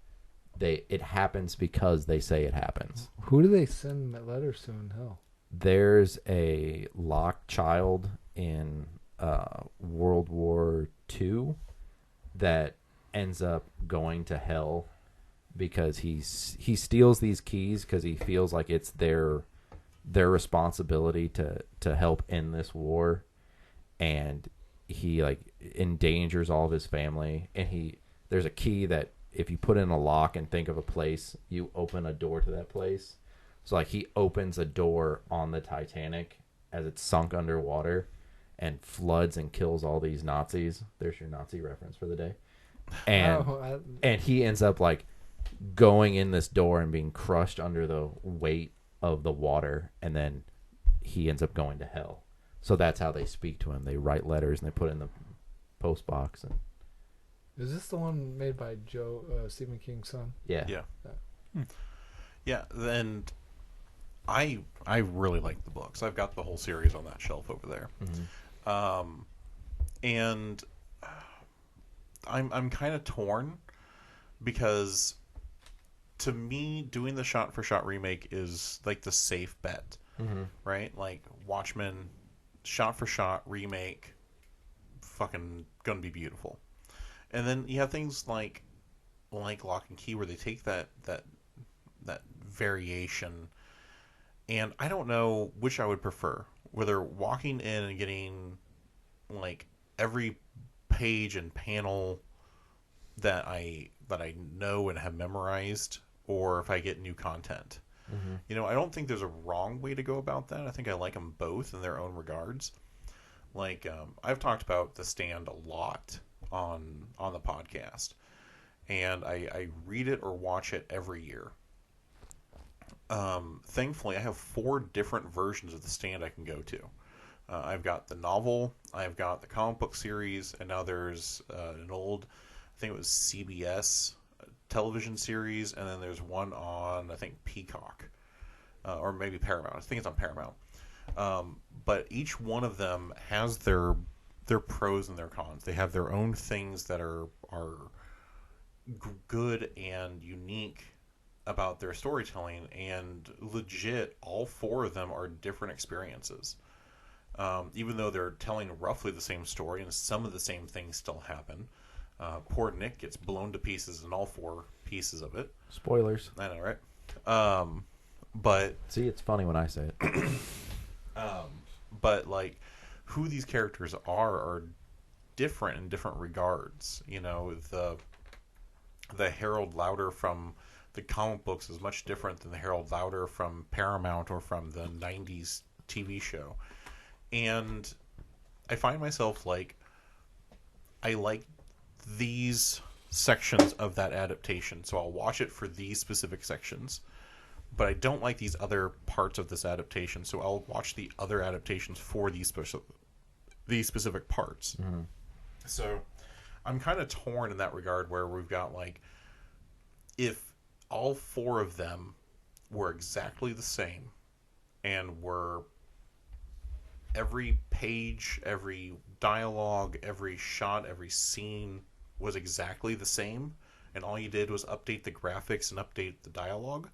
it happens because they say it happens. Who do they send letters to in hell? There's a locked child in World War II that ends up going to hell because he steals these keys because he feels like it's their responsibility to help end this war, and he like endangers all of his family. And there's a key that if you put in a lock and think of a place, you open a door to that place. So like he opens a door on the Titanic as it's sunk underwater and floods and kills all these Nazis. There's your Nazi reference for the day. And and he ends up like going in this door and being crushed under the weight of the water, and then he ends up going to hell. So that's how they speak to him. They write letters and they put it in the post box. And Is this the one made by Stephen King's son? yeah. Yeah, and I really like the books. I've got the whole series on that shelf over there. And I'm kind of torn because to me, doing the shot-for-shot remake is like the safe bet, right? Like Watchmen, shot-for-shot remake, fucking gonna be beautiful. And then you have things like Lock and Key where they take that variation, and I don't know which I would prefer. Whether walking in and getting like every page and panel that I know and have memorized, or if I get new content. You know, I don't think there's a wrong way to go about that. I think I like them both in their own regards. Like, I've talked about The Stand a lot on the podcast, and I read it or watch it every year. Thankfully, I have 4 different versions of The Stand I can go to. I've got the novel, I've got the comic book series, and now there's an old, I think it was CBS television series, and then there's one on, I think, Peacock, or maybe Paramount. I think it's on Paramount. But each one of them has their pros and their cons. They have their own things that are good and unique about their storytelling, and legit, all 4 of them are different experiences. Even though they're telling roughly the same story and some of the same things still happen. Poor Nick gets blown to pieces in all 4 pieces of it. Spoilers. I know, right? But see, it's funny when I say it. But like, who these characters are different in different regards. You know, the Harold Lauder from the comic books is much different than the Harold Lauder from Paramount or from the 90s TV show. And I find myself like, I like these sections of that adaptation, so I'll watch it for these specific sections. But I don't like these other parts of this adaptation, so I'll watch the other adaptations for these specific parts. So I'm kind of torn in that regard, where we've got like, if all 4 of them were exactly the same and were every page, every dialogue, every shot, every scene was exactly the same, and all you did was update the graphics and update the dialogue,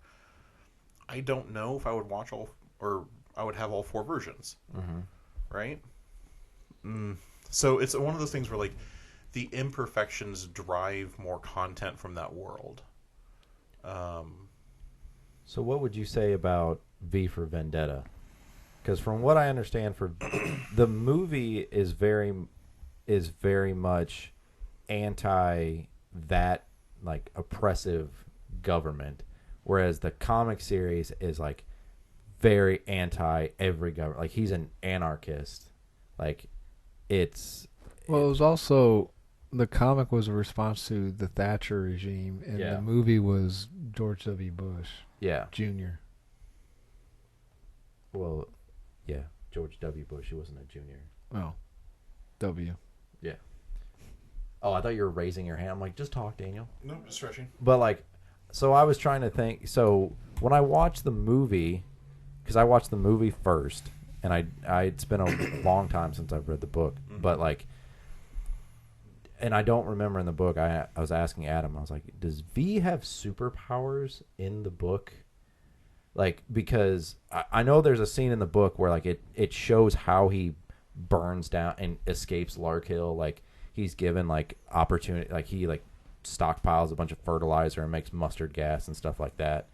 I don't know if I would watch all, or I would have all 4 versions. Right? So it's one of those things where like the imperfections drive more content from that world. So what would you say about V for Vendetta? Because from what I understand, for the movie is very much anti that like oppressive government, whereas the comic series is like very anti every government. Like, he's an anarchist. Like, it's Well, it was also, the comic was a response to the Thatcher regime, and Yeah. the movie was George W. Bush yeah. Jr. Well, yeah, George W. Bush. He wasn't a junior. Oh, W. Yeah. Oh, I thought you were raising your hand. I'm like, just talk, Daniel. No, just stretching. But like, so I was trying to think. So when I watched the movie, because I watched the movie first, and it's been a long time since I've read the book, but like, and I don't remember in the book. I was asking Adam. I was like, does V have superpowers in the book? Like, because I know there's a scene in the book where like it shows how he burns down and escapes Larkhill. Like, he's given like opportunity, like he like stockpiles a bunch of fertilizer and makes mustard gas and stuff like that.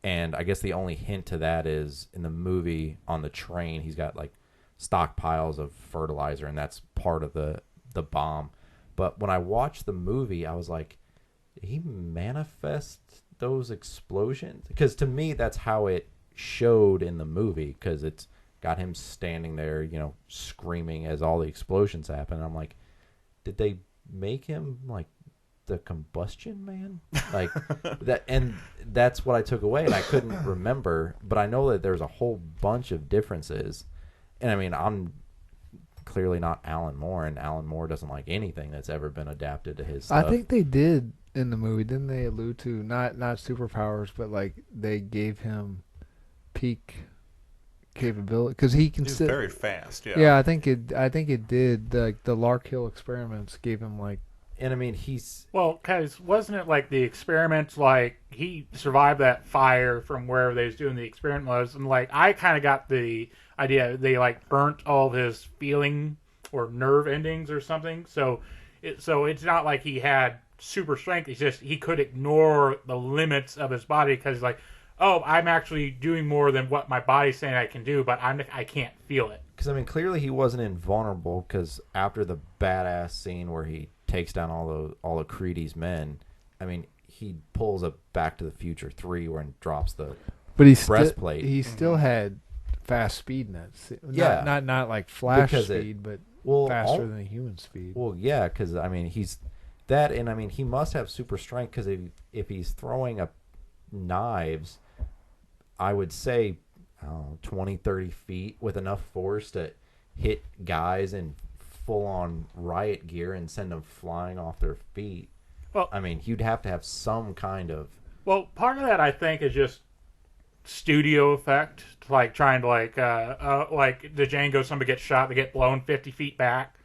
And I guess the only hint to that is in the movie on the train, he's got like stockpiles of fertilizer, and that's part of the bomb. But when I watched the movie, I was like, did he manifest those explosions? Because to me, that's how it showed in the movie, because it's got him standing there, you know, screaming as all the explosions happen. And I'm like, did they make him like the combustion man? Like that? And that's what I took away, and I couldn't remember, but I know that there's a whole bunch of differences. And I mean, I'm clearly not Alan Moore, and Alan Moore doesn't like anything that's ever been adapted to his stuff. I think they did in the movie, didn't they allude to not superpowers, but like they gave him peak capability, because he can He's sit very fast. Yeah. Yeah, I think it did. The Larkhill experiments gave him like And I mean, he's Well, because wasn't it like the experiments, like he survived that fire from wherever they was doing the experiment was, and like I kind of got the idea they like burnt all of his feeling or nerve endings or something. So it's not like he had super strength. It's just he could ignore the limits of his body because he's like, oh, I'm actually doing more than what my body's saying I can do, but I can't feel it. because I mean, clearly he wasn't invulnerable. Because after the badass scene where he takes down all of Creedy's men, I mean, he pulls a Back to the Future 3 where he drops the But breastplate. He still had fast speed in that. Yeah. Not like flash Because speed, but well, faster than a human speed. Well, yeah, because I mean he's that, and I mean he must have super strength because if he's throwing up knives, I would say 20, 30 feet with enough force to hit guys in full-on riot gear and send them flying off their feet. Well, I mean, you'd have to have some kind of Well, part of that I think is just studio effect, like trying to like the Django, somebody gets shot, they get blown 50 feet back.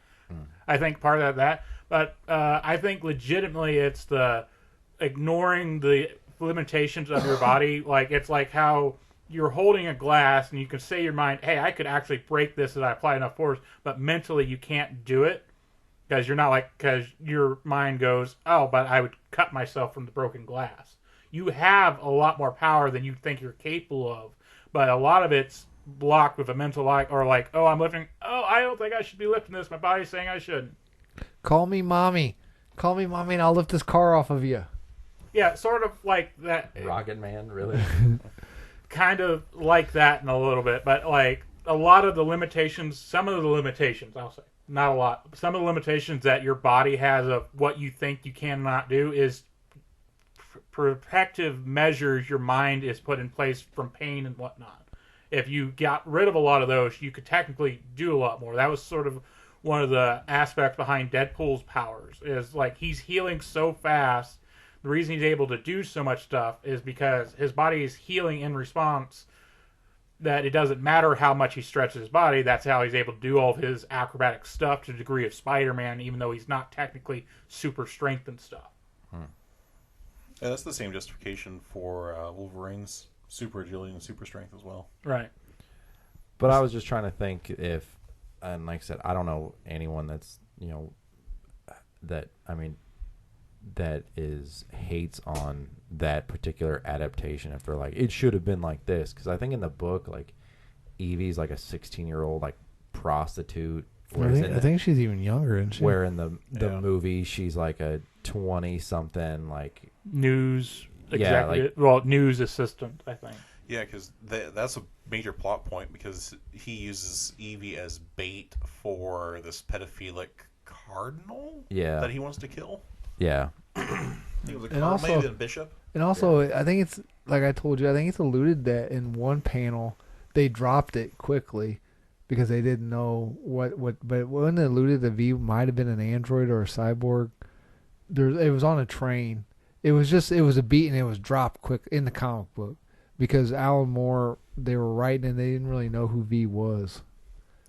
I think part of that, but I think legitimately it's the ignoring the limitations of your body. Like it's like how you're holding a glass and you can say in your mind, hey, I could actually break this if I apply enough force, but mentally you can't do it. Because because your mind goes, oh, but I would cut myself from the broken glass. You have a lot more power than you think you're capable of, but a lot of it's blocked with a mental or like, oh, I'm lifting. Oh, I don't think I should be lifting this. My body's saying I shouldn't. Call me mommy, and I'll lift this car off of you. Yeah, sort of like that. Rocket Man, really. Kind of like that in a little bit, but like a lot of the limitations, some of the limitations, I'll say. Not a lot. Some of the limitations that your body has of what you think you cannot do is protective measures your mind is put in place from pain and whatnot. If you got rid of a lot of those, you could technically do a lot more. That was sort of one of the aspects behind Deadpool's powers, is like he's healing so fast. The reason he's able to do so much stuff is because his body is healing in response, that it doesn't matter how much he stretches his body. That's how he's able to do all of his acrobatic stuff to the degree of Spider-Man, even though he's not technically super strength and stuff. Yeah, that's the same justification for Wolverine's super agility and super strength as well. Right. But I was just trying to think if, and like I said, I don't know anyone that's, that hates on that particular adaptation if they're like, it should have been like this. Because I think in the book, like, Evie's like a 16-year-old, like, prostitute. I think she's even younger, isn't she? Where in the movie, she's like a 20-something, like... News executive, news assistant, I think. Yeah, because that's a major plot point, because he uses Evie as bait for this pedophilic cardinal that he wants to kill. Yeah. He was a cardinal, maybe a bishop. And also, I think it's, like I told you, I think it's alluded that in one panel, they dropped it quickly because they didn't know what but when it alluded that V might have been an android or a cyborg, it was on a train. It was a beat and it was dropped quick in the comic book because Alan Moore, they were writing and they didn't really know who V was.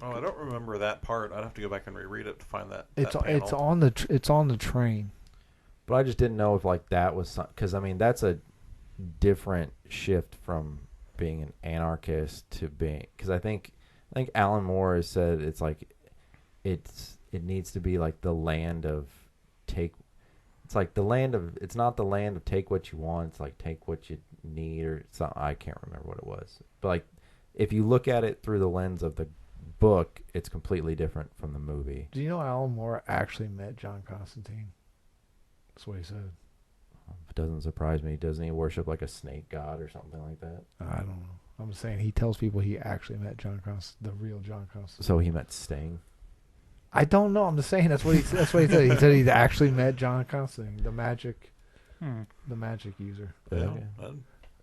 Oh, I don't remember that part. I'd have to go back and reread it to find that. It's panel. it's on the train. But I just didn't know if like that was because I mean that's a different shift from being an anarchist to being, because I think Alan Moore has said it's like it needs to be like the land of take. It's like the land of, it's not the land of take what you want. It's like take what you need or something. I can't remember what it was. But like if you look at it through the lens of the book, it's completely different from the movie. Do you know Alan Moore actually met John Constantine? That's what he said. It doesn't surprise me. Doesn't he worship like a snake god or something like that? I don't know. I'm just saying he tells people he actually met the real John Constantine. So he met Sting? I don't know. I'm just saying that's what he said. He said he'd actually met John Constantine, the magic user. Yeah. All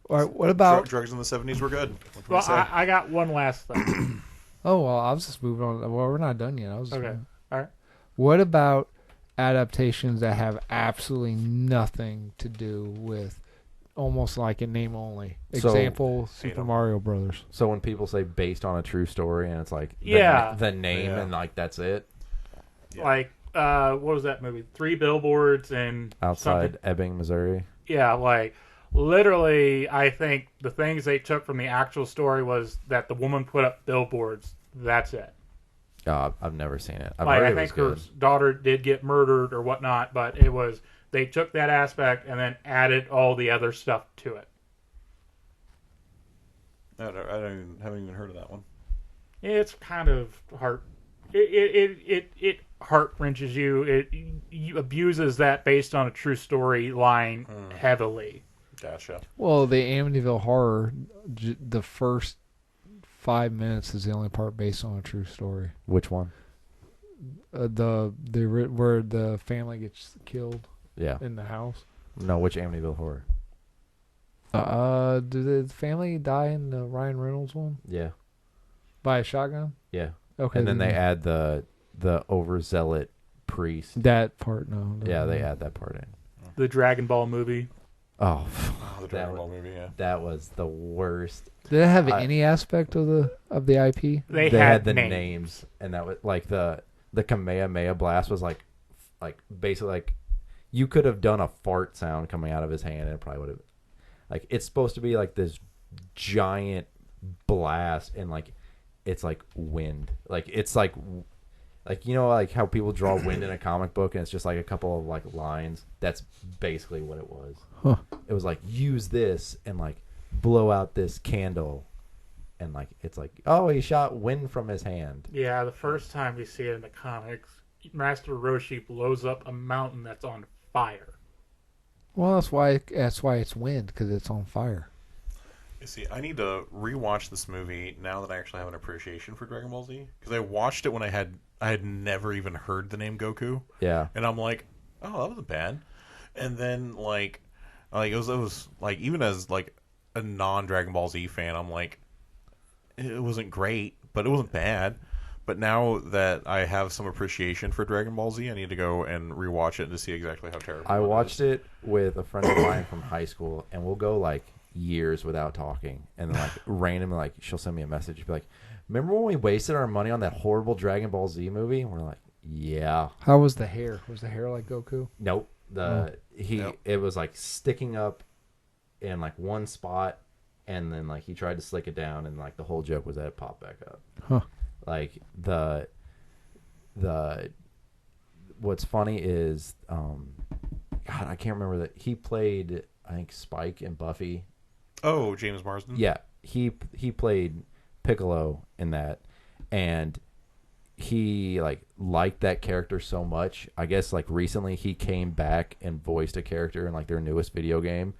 right. What about drugs in the 70s were good? Well, I got one last thing. Oh well, I was just moving on. Well, we're not done yet. Okay. All right. What about adaptations that have absolutely nothing to do with, almost like in name only? Example: Super Mario Brothers. So when people say based on a true story, and it's like the name and like that's it. Yeah. Like what was that movie? 3 Billboards and Outside something. Ebbing, Missouri. Yeah, like literally, I think the things they took from the actual story was that the woman put up billboards. That's it. Oh, I've never seen it. I've Like, heard I it think was her good. daughter did get murdered or whatnot, but it was they took that aspect and then added all the other stuff to it. haven't even heard of that one. It's kind of heart. It heart wrenches you. It abuses that based on a true story line heavily. Gotcha. Well, the Amityville Horror, the first 5 minutes is the only part based on a true story. Which one? The where the family gets killed Yeah. in the house. No, which Amityville Horror? Did the family die in the Ryan Reynolds one Yeah. by a shotgun? Yeah. Okay. And then they add the overzealot priest. that part. No. Yeah, they add that part in. The Dragon Ball movie. Oh, The Dragon Ball movie, yeah. that was the worst. Did it have any aspect of the IP? They had had the names. names, and that was like the Kamehameha blast was like basically like you could have done a fart sound coming out of his hand, and it probably would have. Like, it's supposed to be like this giant blast, and like it's like wind. Like, it's like you know, like how people draw wind in a comic book, and it's just like a couple of like lines. That's basically what it was. Huh. It was like, use this and like blow out this candle, and like it's like, oh, he shot wind from his hand. Yeah, the first time we see it in the comics, Master Roshi blows up a mountain that's on fire. Well, that's why it's wind, because it's on fire. You see, I need to rewatch this movie now that I actually have an appreciation for Dragon Ball Z, because I watched it when I had never even heard the name Goku. Yeah. And I'm like, oh, that wasn't bad. And then like it was like, even as like a non-Dragon Ball Z fan, I'm like, it wasn't great, but it wasn't bad. But now that I have some appreciation for Dragon Ball Z, I need to go and rewatch it to see exactly how terrible I it watched is. it with a friend of mine from high school, and we'll go like years without talking, and then like randomly, like she'll send me a message, she'll be like, remember when we wasted our money on that horrible Dragon Ball Z movie? And we're like, yeah. How was the hair? Was the hair like Goku? Nope. It was like sticking up in like one spot, and then like he tried to slick it down, and like the whole joke was that it popped back up. Huh. Like the what's funny is God, I can't remember that he played, I think, Spike and Buffy. Oh, James Marsden? Yeah, he played Piccolo in that, and he liked that character so much. I guess like recently he came back and voiced a character in like their newest video game,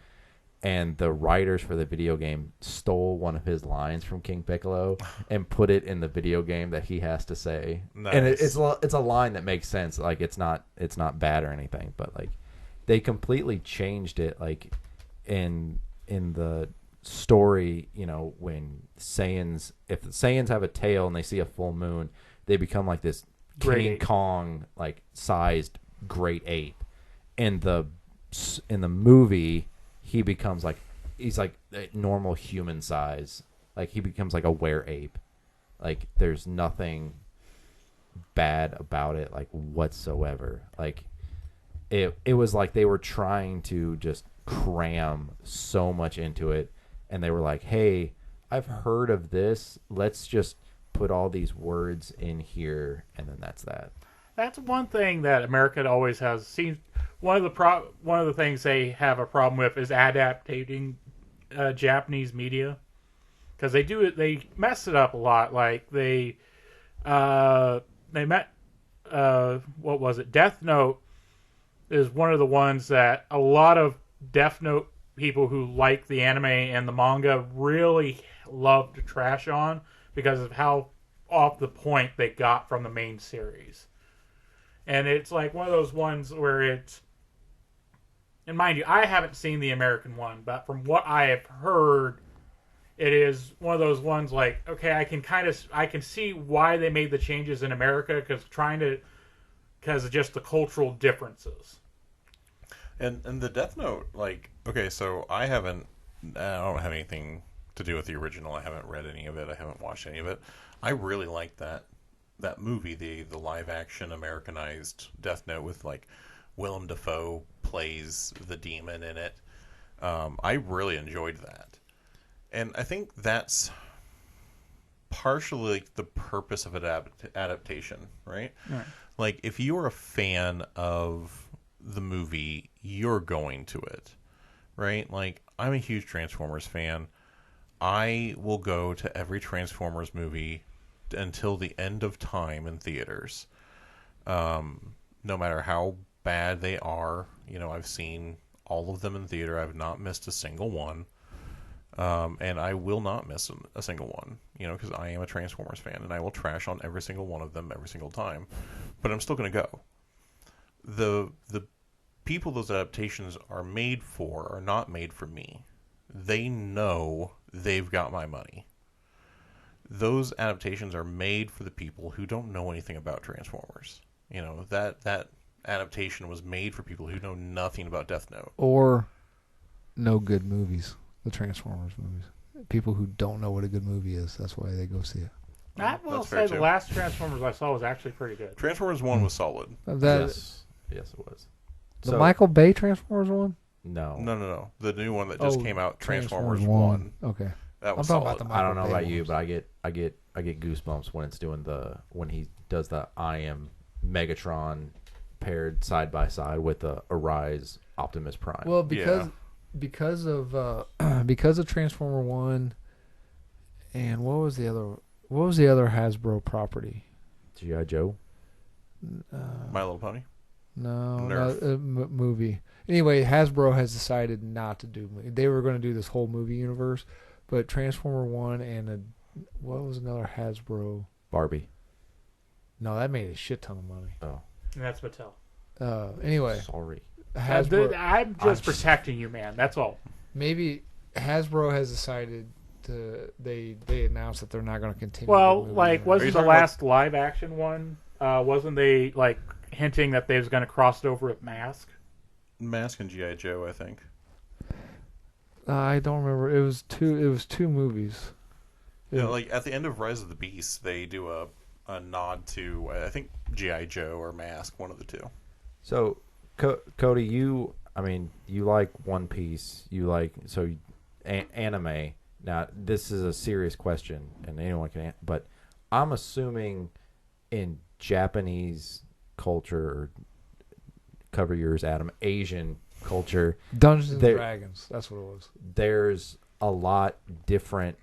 and the writers for the video game stole one of his lines from King Piccolo and put it in the video game that he has to say. Nice. And it's a line that makes sense. Like, it's not bad or anything, but like they completely changed it. Like in the story, you know, when Saiyans, if the Saiyans have a tail and they see a full moon, they become like this King Kong like sized great ape. In the movie, he becomes like, he's like a normal human size. Like, he becomes like a were-ape. Like, there's nothing bad about it, like, whatsoever. Like, it was like they were trying to just cram so much into it, and they were like, hey, I've heard of this, let's just put all these words in here, and then that's that. That's one thing that America always has seen. One of the things they have a problem with is adapting Japanese media, because they mess it up a lot. Like they met what was it? Death Note is one of the ones that a lot of Death Note people who like the anime and the manga really love to trash on because of how off the point they got from the main series. And it's like one of those ones where it's, and mind you, I haven't seen the American one, but from what I have heard, it is one of those ones like, okay, I can see why they made the changes in America, because of just the cultural differences. And the Death Note, like, okay, so I don't have anything to do with the original. I haven't read any of it. I haven't watched any of it. I really liked that that movie, the live action Americanized Death Note with like Willem Dafoe plays the demon in it. I really enjoyed that, and I think that's partially the purpose of adaptation, right? Right. Like if you're a fan of the movie, you're going to it, right? Like I'm a huge Transformers fan. I will go to every Transformers movie until the end of time in theaters. No matter how bad they are, I've seen all of them in theater. I've not missed a single one. And I will not miss a single one, because I am a Transformers fan, and I will trash on every single one of them every single time. But I'm still going to go. The people those adaptations are made for are not made for me. They know they've got my money. Those adaptations are made for the people who don't know anything about Transformers. That adaptation was made for people who know nothing about Death Note. Or no good movies. The Transformers movies. People who don't know what a good movie is. That's why they go see it. I will That's say fair, the too. last Transformers I saw was actually pretty good. Transformers 1 was solid. Yes, it was. The Michael Bay Transformers one? No. No. The new one that just came out, Transformers 1. 1. Okay. That was I'm talking solid. about the I don't know Michael about Bay you, ones. but I get goosebumps when it's doing when he does the I am Megatron paired side by side with the Arise Optimus Prime. Well, because of Transformer 1 and what was the other Hasbro property? G.I. Joe. My Little Pony. No, Nerf. movie. Anyway, Hasbro has decided not to do. They were going to do this whole movie universe, but Transformer 1 and what was another Hasbro? Barbie. No, that made a shit ton of money. Oh, And that's Mattel. Anyway, sorry. Hasbro. I'm just protecting you, man. That's all. Maybe Hasbro has decided to. They announced that they're not going to continue. Well, the movie like, universe. wasn't you the talking last live action one? Wasn't they like hinting that they was going to cross it over with Mask? Mask and G.I. Joe, I think. I don't remember. It was two movies. Like at the end of Rise of the Beast, they do a nod to, I think, G.I. Joe or Mask, one of the two. So, Cody, you like One Piece. You like anime. Now, this is a serious question, and anyone can. But I'm assuming in Japanese culture, or cover yours, Adam, Asian culture, Dungeons and there- Dragons. That's what it was. there's a lot different.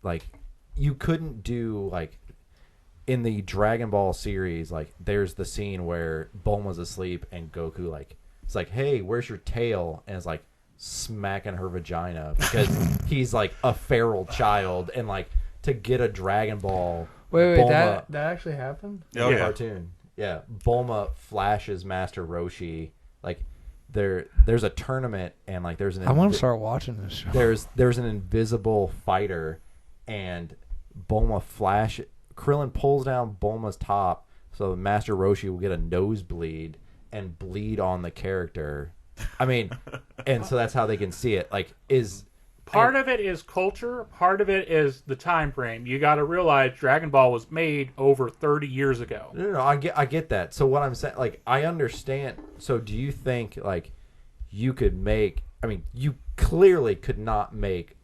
Like, you couldn't do like in the Dragon Ball series. Like, there's the scene where Bulma's asleep and Goku it's like, hey, where's your tail? And it's like smacking her vagina because he's like a feral child, and like to get a Dragon Ball. Wait, Bulma, that actually happened? Oh, yeah. cartoon. Yeah, Bulma flashes Master Roshi. Like, there's a tournament, and like there's an. I want to start watching this show. There's an invisible fighter, and Krillin pulls down Bulma's top, so Master Roshi will get a nosebleed and bleed on the character. I mean, and so that's how they can see it. Like, Part of it is culture. Part of it is the time frame. You got to realize Dragon Ball was made over 30 years ago. No, I get that. So what I'm saying, like, I understand. So do you think like you could make? I mean, you clearly could not make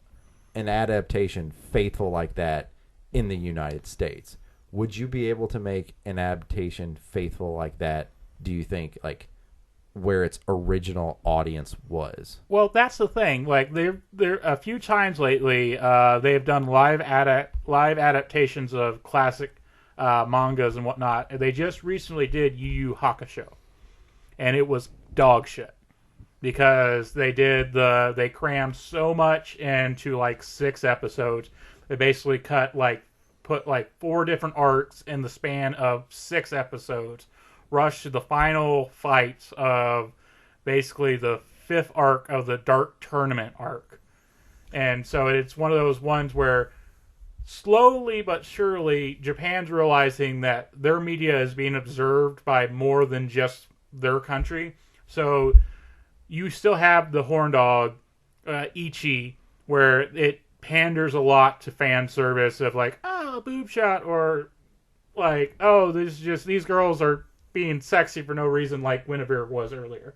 an adaptation faithful like that in the United States. Would you be able to make an adaptation faithful like that? Do you think, like, where its original audience was? Well, that's the thing. Like, there a few times lately, they've done live adaptations of classic mangas and whatnot. They just recently did Yu Yu Hakusho, and it was dog shit because they crammed so much into like 6 episodes. They basically put 4 different arcs in the span of 6 episodes. Rush to the final fights of basically the 5th arc of the Dark Tournament arc. And so it's one of those ones where slowly but surely Japan's realizing that their media is being observed by more than just their country. So you still have the horn dog, Ichi, where it panders a lot to fan service of like, boob shot, or like, oh, these girls are being sexy for no reason, like Guinevere was earlier.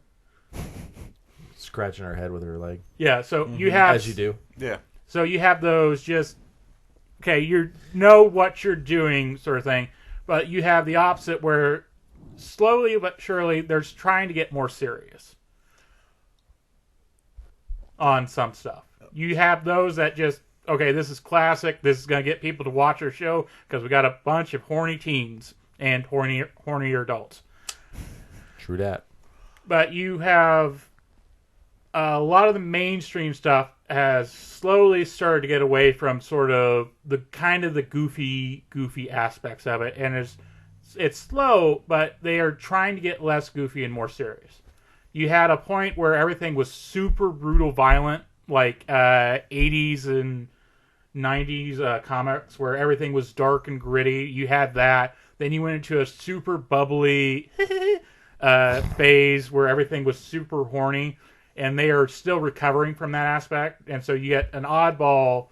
Scratching her head with her leg. Yeah, so you have... As you do. Yeah. So you have those just, okay, you know what you're doing sort of thing, but you have the opposite where slowly but surely they're trying to get more serious on some stuff. You have those that just, okay, this is classic, this is going to get people to watch our show because we got a bunch of horny teens and hornier adults. True that. But you have a lot of the mainstream stuff has slowly started to get away from sort of the kind of the goofy aspects of it, and it's slow, but they are trying to get less goofy and more serious. You had a point where everything was super brutal violent, like 80s and 90s comics, where everything was dark and gritty. You had that. Then you went into a super bubbly phase where everything was super horny, and they are still recovering from that aspect. And so you get an oddball.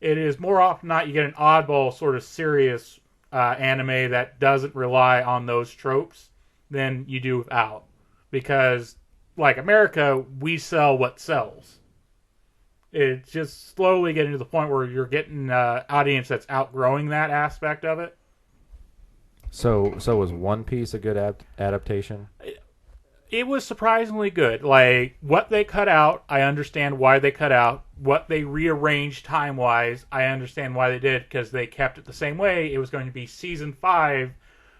It is more often than not you get an oddball sort of serious anime that doesn't rely on those tropes than you do without. Because, like America, we sell what sells. It's just slowly getting to the point where you're getting an audience that's outgrowing that aspect of it. So was One Piece a good adaptation? It was surprisingly good. Like, what they cut out, I understand why they cut out. What they rearranged time-wise, I understand why they did, because they kept it the same way. It was going to be Season 5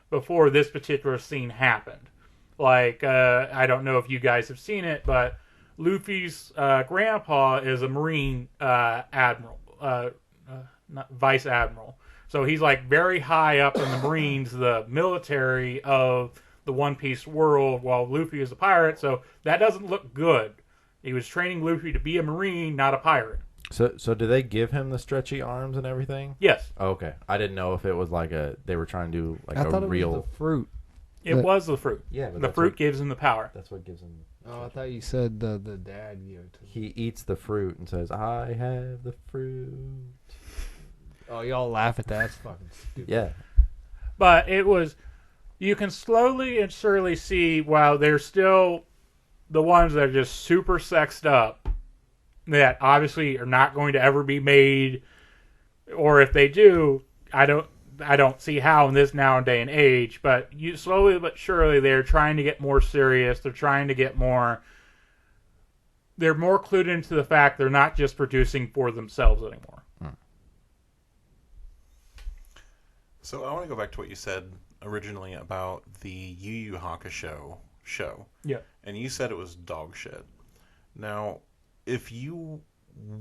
before this particular scene happened. Like, I don't know if you guys have seen it, but Luffy's grandpa is a Marine admiral, not Vice Admiral. So he's like very high up in the Marines, the military of the One Piece world, while Luffy is a pirate. So that doesn't look good. He was training Luffy to be a Marine, not a pirate. So do they give him the stretchy arms and everything? Yes. Oh, okay. I didn't know if it was like they were trying to do like I a thought it real. was the fruit. It was the fruit. Yeah, but the that's fruit what- gives him the power. That's what gives him. Oh, I thought you said the dad gave it to him. He eats the fruit and says, "I have the fruit." Oh, y'all laugh at that. It's fucking stupid. Yeah. But it was, you can slowly and surely see, while they're still the ones that are just super sexed up, that obviously are not going to ever be made, or if they do, I don't see how in this now and day and age, but you slowly but surely they're trying to get more serious, they're trying to get more, they're more clued into the fact they're not just producing for themselves anymore. So I want to go back to what you said originally about the Yu Yu Hakusho show. Yeah. And you said it was dog shit. Now, if you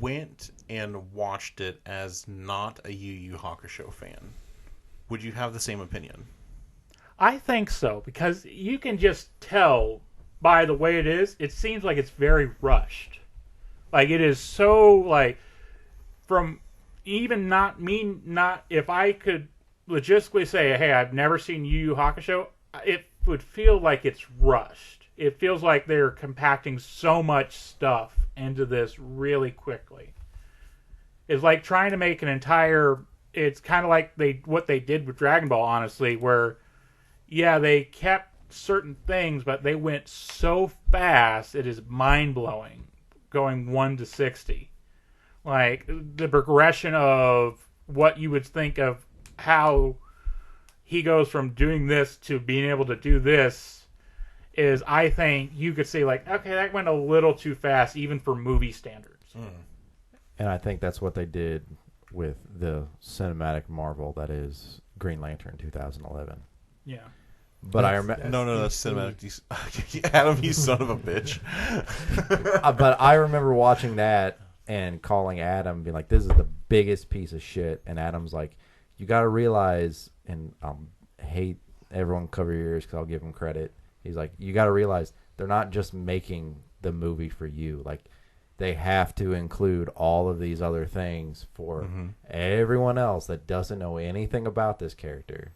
went and watched it as not a Yu Yu Hakusho fan, would you have the same opinion? I think so, because you can just tell by the way it is, it seems like it's very rushed. Like, it is so, like, from even not if I could logistically say, hey, I've never seen Yu Yu Hakusho, it would feel like it's rushed. It feels like they're compacting so much stuff into this really quickly. It's like trying to make an entire... It's kind of like what they did with Dragon Ball, honestly, where, yeah, they kept certain things, but they went so fast, it is mind-blowing, going 1 to 60. Like, the progression of what you would think of how he goes from doing this to being able to do this is, I think, you could say, like, okay, that went a little too fast, even for movie standards. And I think that's what they did with the cinematic marvel that is Green Lantern 2011. Yeah. But I remember. No, that's cinematic. Adam, you son of a bitch. But I remember watching that and calling Adam, being like, "This is the biggest piece of shit." And Adam's like, "You got to realize," and I'll hate everyone cover your ears because I'll give him credit. He's like, "You got to realize they're not just making the movie for you. Like, they have to include all of these other things for everyone else that doesn't know anything about this character."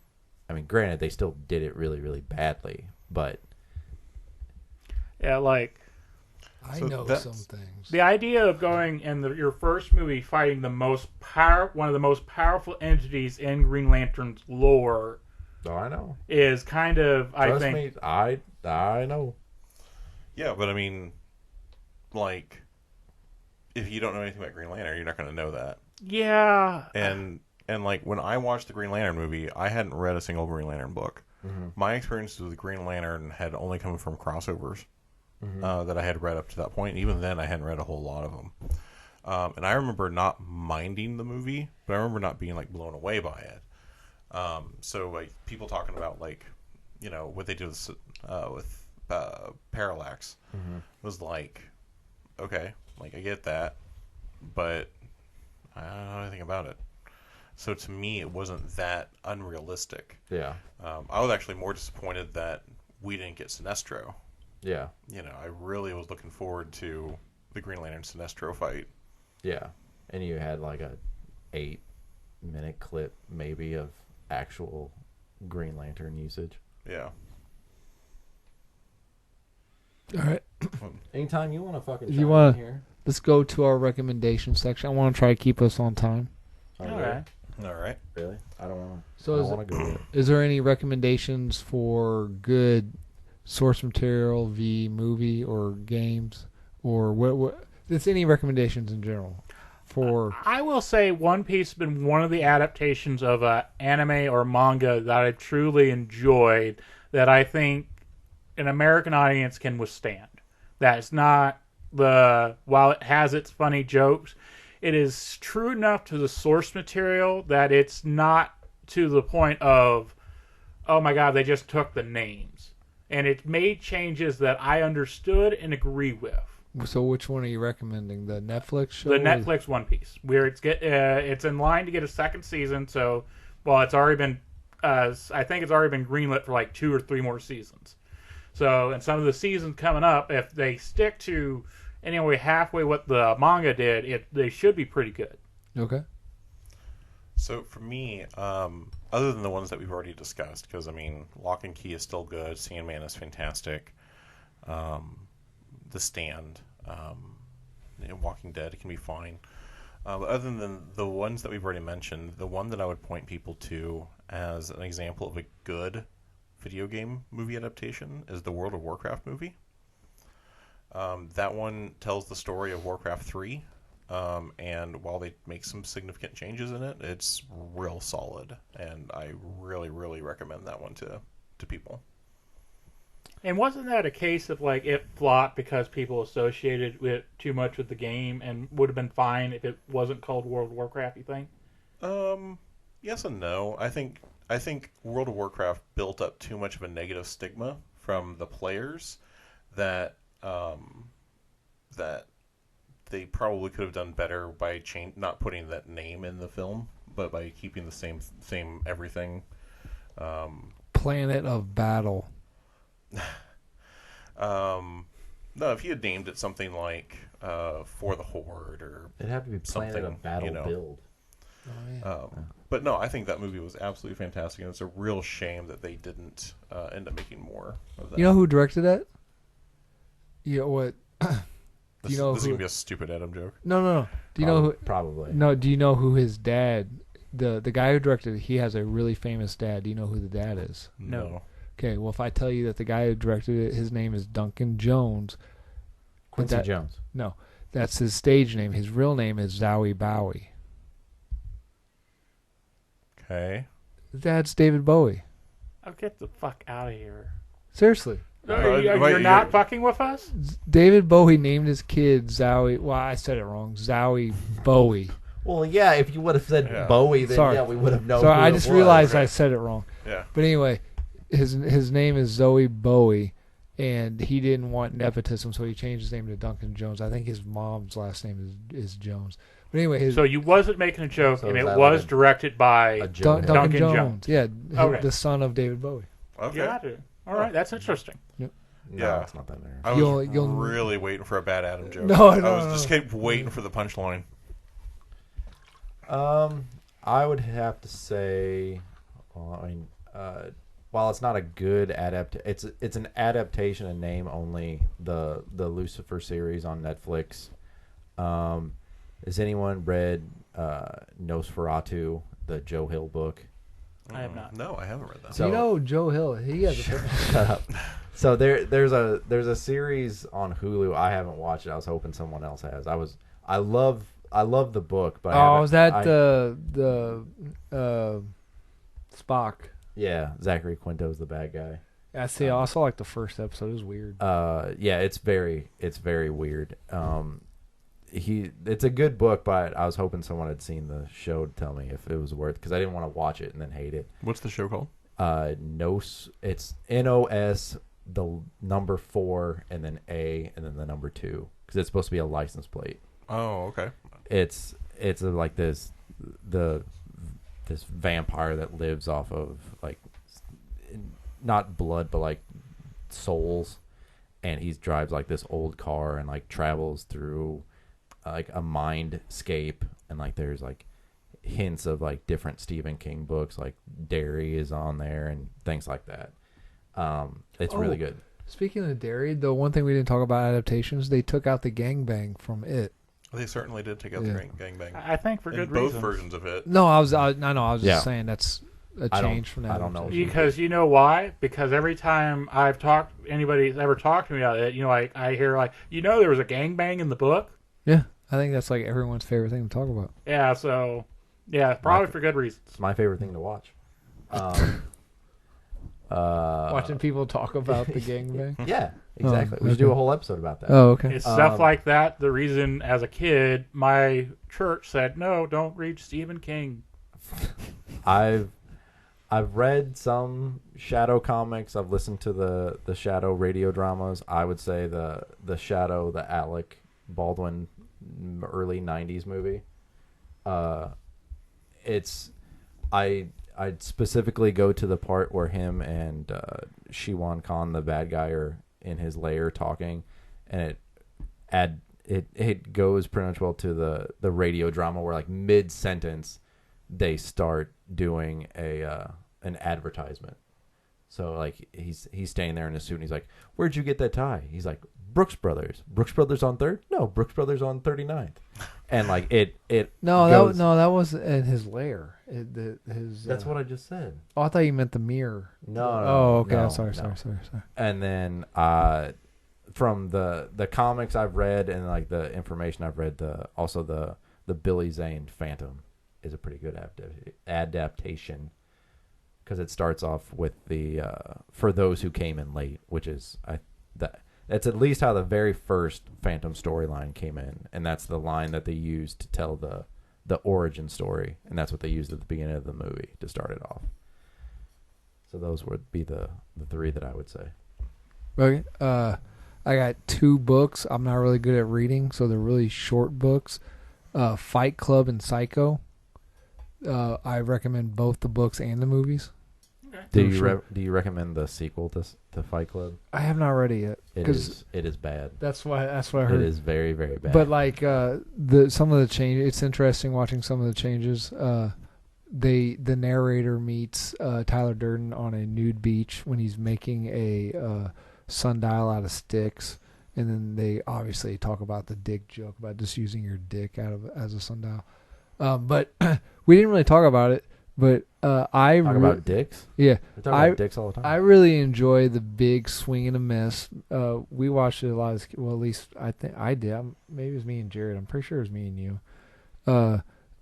I mean, granted, they still did it really, really badly, but Yeah, like... I So know that's- some things. The idea of going in your first movie fighting one of the most powerful entities in Green Lantern's lore Oh, I know. is kind of, I Trust think, me, I know. Yeah, but I mean, like, if you don't know anything about Green Lantern, you're not going to know that. yeah. And like when I watched the Green Lantern movie, I hadn't read a single Green Lantern book. Mm-hmm. My experiences with Green Lantern had only come from crossovers that I had read up to that point. And even then, I hadn't read a whole lot of them. And I remember not minding the movie, but I remember not being like blown away by it. So like people talking about like, you know, what they did with Parallax was like, okay, like I get that, but I don't know anything about it. So to me, it wasn't that unrealistic. Yeah. I was actually more disappointed that we didn't get Sinestro. Yeah. You know, I really was looking forward to the Green Lantern Sinestro fight. Yeah. And you had like a 8-minute clip maybe of actual Green Lantern usage. Yeah. All right. Anytime you want to fucking You chime wanna- in here. Let's go to our recommendation section. I want to try to keep us on time. Oh, Okay. All right. Really? I don't want to. So I is, want to go with it. is there any recommendations for good source material, movie or games, or what? Just any recommendations in general for? I will say One Piece has been one of the adaptations of a anime or manga that I've truly enjoyed, that I think an American audience can withstand. That's not while it has its funny jokes, it is true enough to the source material that it's not to the point of, oh my god, they just took the names. And it made changes that I understood and agree with. So which one are you recommending? The Netflix show? The or- Netflix One Piece, where it's in line to get a second season. So, well, it's already been, I think it's already been greenlit for like 2 or 3 more seasons. So, and some of the seasons coming up, if they stick to anyway halfway what the manga did, they should be pretty good. Okay. So for me, other than the ones that we've already discussed, because I mean, Lock and Key is still good, Sandman is fantastic, The Stand, Walking Dead can be fine. But other than the ones that we've already mentioned, the one that I would point people to as an example of a good video game movie adaptation is the World of Warcraft movie. That one tells the story of Warcraft 3. And while they make some significant changes in it, it's real solid, and I really, really recommend that one to people. And wasn't that a case of like it flopped because people associated it too much with the game, and would have been fine if it wasn't called World of Warcraft? You think? Yes and no. I think World of Warcraft built up too much of a negative stigma from the players that they probably could have done better by not putting that name in the film, but by keeping the same everything. Planet of Battle. No, if you had named it something like For the Horde or It'd have to be Planet something, of Battle you know. Build. Oh, yeah. But no, I think that movie was absolutely fantastic, and it's a real shame that they didn't end up making more of that. You know who directed that? You know what? This is going to be a stupid Adam joke. No. Do you know who? Probably. No. Do you know who his dad? The guy who directed it, he has a really famous dad. Do you know who the dad is? No. Okay. Well, if I tell you that the guy who directed it, his name is Duncan Jones. Quincy that- Jones. No, that's his stage name. His real name is Zowie Bowie. Okay. His dad's David Bowie. Oh, get the fuck out of here! Seriously. You're not fucking with us? David Bowie named his kid Zowie. Well, I said it wrong. Zowie Bowie. Well, yeah, if you would have said Yeah. Bowie, then Sorry. yeah, we would have known. So who I it just was. realized I right. said it wrong. Yeah. But anyway, his name is Zoe Bowie, and he didn't want nepotism, so he changed his name to Duncan Jones. I think his mom's last name is Jones. But anyway, So you wasn't making a joke, So and is it that was like directed by. a joke. Duncan Duncan Jones. Jones. Yeah, Okay. the son of David Bowie. Okay. Got it. All right, that's interesting. No, Yeah. it's not that there. I was You'll- really waiting for a bad Adam joke. No, I no, was no. just kept waiting for the punchline. I would have to say, well, I mean, while it's not a good it's an adaptation in name only. The Lucifer series on Netflix. Has anyone read Nosferatu, the Joe Hill book? I have not. No, I haven't read that. So- you know Joe Hill, he has a Shut up. So there's a series on Hulu. I haven't watched it. I was hoping someone else has. I love the book, but is that the Spock? yeah, Zachary Quinto's the bad guy. I see. I also like the first episode. It was weird. Yeah, it's very weird. It's a good book, but I was hoping someone had seen the show to tell me if it was worth, because I didn't want to watch it and then hate it. What's the show called? It's NOS, the number 4 and then A and then the number 2, because it's supposed to be a license plate. Oh, okay. It's like this vampire that lives off of like not blood but like souls, and he drives like this old car and like travels through like a mindscape, and like there's like hints of like different Stephen King books, like Derry is on there and things like that. It's really good. Speaking of Derry, the one thing we didn't talk about adaptations, they took out the gangbang from it. They certainly did take out the gangbang. I think for In good both reasons. versions of it. No, I was just Yeah. saying that's a change from that. I don't know. Because you know why? Because every time anybody's ever talked to me about it, like I hear like, there was a gangbang in the book. Yeah, I think that's like everyone's favorite thing to talk about. Yeah, so yeah, probably for good reasons. It's my favorite thing to watch. Watching people talk about the gangbang. Yeah, exactly. Oh, We should do okay. a whole episode about that. Oh, okay. It's stuff like that. The reason, as a kid, my church said, "No, don't read Stephen King." I've read some Shadow comics. I've listened to the Shadow radio dramas. I would say the Shadow, the Alec Baldwin early 90s movie. I'd specifically go to the part where him and Shiwan Khan, the bad guy, are in his lair talking, and it goes pretty much well to the radio drama where like mid sentence they start doing an advertisement. So like he's staying there in his suit and he's like, "Where'd you get that tie?" He's like, "Brooks Brothers." "Brooks Brothers on 3rd? No, Brooks Brothers on 39th. And like it goes, that was in his lair. That's what I just said. Oh, I thought you meant the mirror. No. Oh, okay. no, I'm sorry. no. Sorry. And then from the comics I've read and like the information I've read, the Billy Zane Phantom is a pretty good adaptation, because it starts off with the For Those Who Came in Late, which is that's at least how the very first Phantom storyline came in, and that's the line that they used to tell the origin story, and that's what they used at the beginning of the movie to start it off. So those would be the 3 that I would say. Okay. I got 2 books. I'm not really good at reading, so they're really short books. Fight Club and Psycho. I recommend both the books and the movies. Do you recommend the sequel to Fight Club? I have not read it yet. It is bad. That's what I heard. It is very, very bad. But like some of the change, it's interesting watching some of the changes. The narrator meets Tyler Durden on a nude beach when he's making a sundial out of sticks, and then they obviously talk about the dick joke about just using your dick as a sundial. But we didn't really talk about it. But about dicks. Yeah, We talk about dicks all the time. I really enjoy the big swing and a miss. We watched it a lot. Well, at least I think I did. Maybe it was me and Jared. I'm pretty sure it was me and you.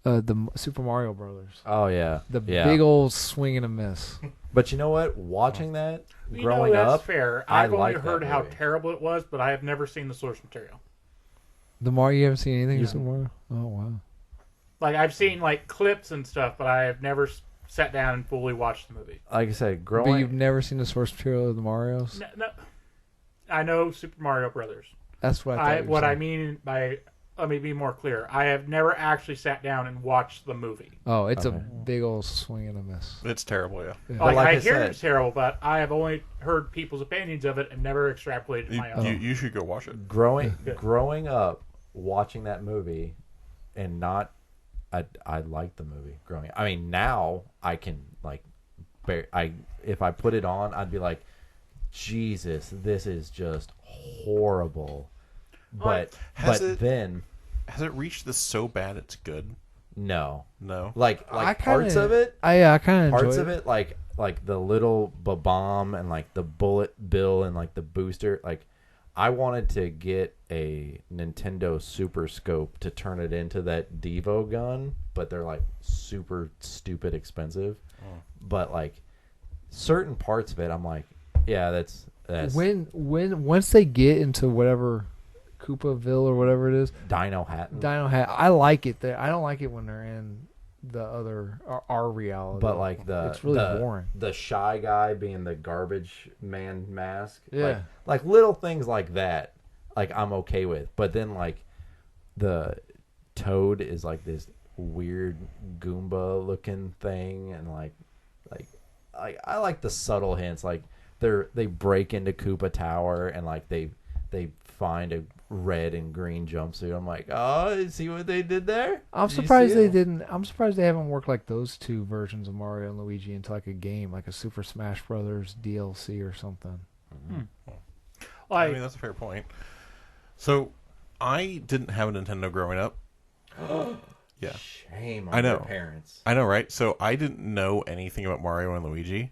The Super Mario Brothers. Oh yeah, Big old swing and a miss. But you know what? Watching that growing that's up, fair. I I've only like heard that how movie. terrible it was, but I have never seen the source material. The Mario, you haven't seen anything Yeah. of Super Mario? Oh wow. Like I've seen like clips and stuff, but I have never sat down and fully watched the movie. like I said, But growing. you've never seen the source material of the Marios? No, I know Super Mario Brothers. That's what I thought. What I mean by let me be more clear. I have never actually sat down and watched the movie. Oh, it's a Okay. big old swing and a miss. It's terrible, yeah. Yeah. But like I I hear said- it's terrible, but I have only heard people's opinions of it and never extrapolated my own. You should go watch it. growing up, watching that movie, and not, I liked the movie growing up. I mean, now I can like if I put it on, I'd be like, Jesus, this is just horrible. But then has it reached the so bad it's good? No. Like parts of it. I kind of parts of it, like the little bomb and like the bullet bill and like the booster. Like, I wanted to get a Nintendo Super Scope to turn it into that Devo gun, but they're like super stupid expensive. But like certain parts of it, I'm like, yeah, that's once they get into whatever Koopaville or whatever it is, Dino Hat. I like it there. I don't like it when they're in the other our reality. But like it's really boring. The Shy Guy being the garbage man mask. Yeah. Like little things like that, like I'm okay with. But then like the Toad is like this weird Goomba looking thing, and like I like the subtle hints. Like they break into Koopa Tower and like they find a red and green jumpsuit. I'm like, oh, see what they did there? I'm surprised they didn't. I'm surprised they haven't worked like those two versions of Mario and Luigi into like a game, like a Super Smash Brothers DLC or something. I mean, that's a fair point. So, I didn't have a Nintendo growing up. Yeah. Shame on your parents. I know, right? So, I didn't know anything about Mario and Luigi.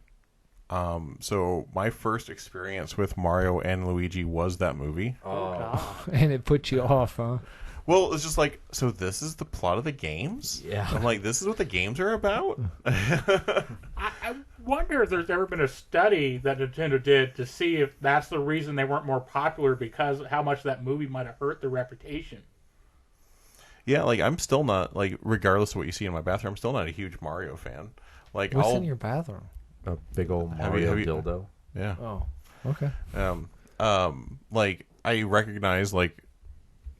So my first experience with Mario and Luigi was that movie. Oh. And it put you off, huh? Well, it's just like, so this is the plot of the games? Yeah. I'm like, this is what the games are about? I wonder if there's ever been a study that Nintendo did to see if that's the reason they weren't more popular, because how much that movie might have hurt their reputation. Yeah, like, I'm still not, like, regardless of what you see in my bathroom, I'm still not a huge Mario fan. Like, What's in your bathroom? A big old Mario dildo. Yeah. Oh, okay. Like, I recognize, like,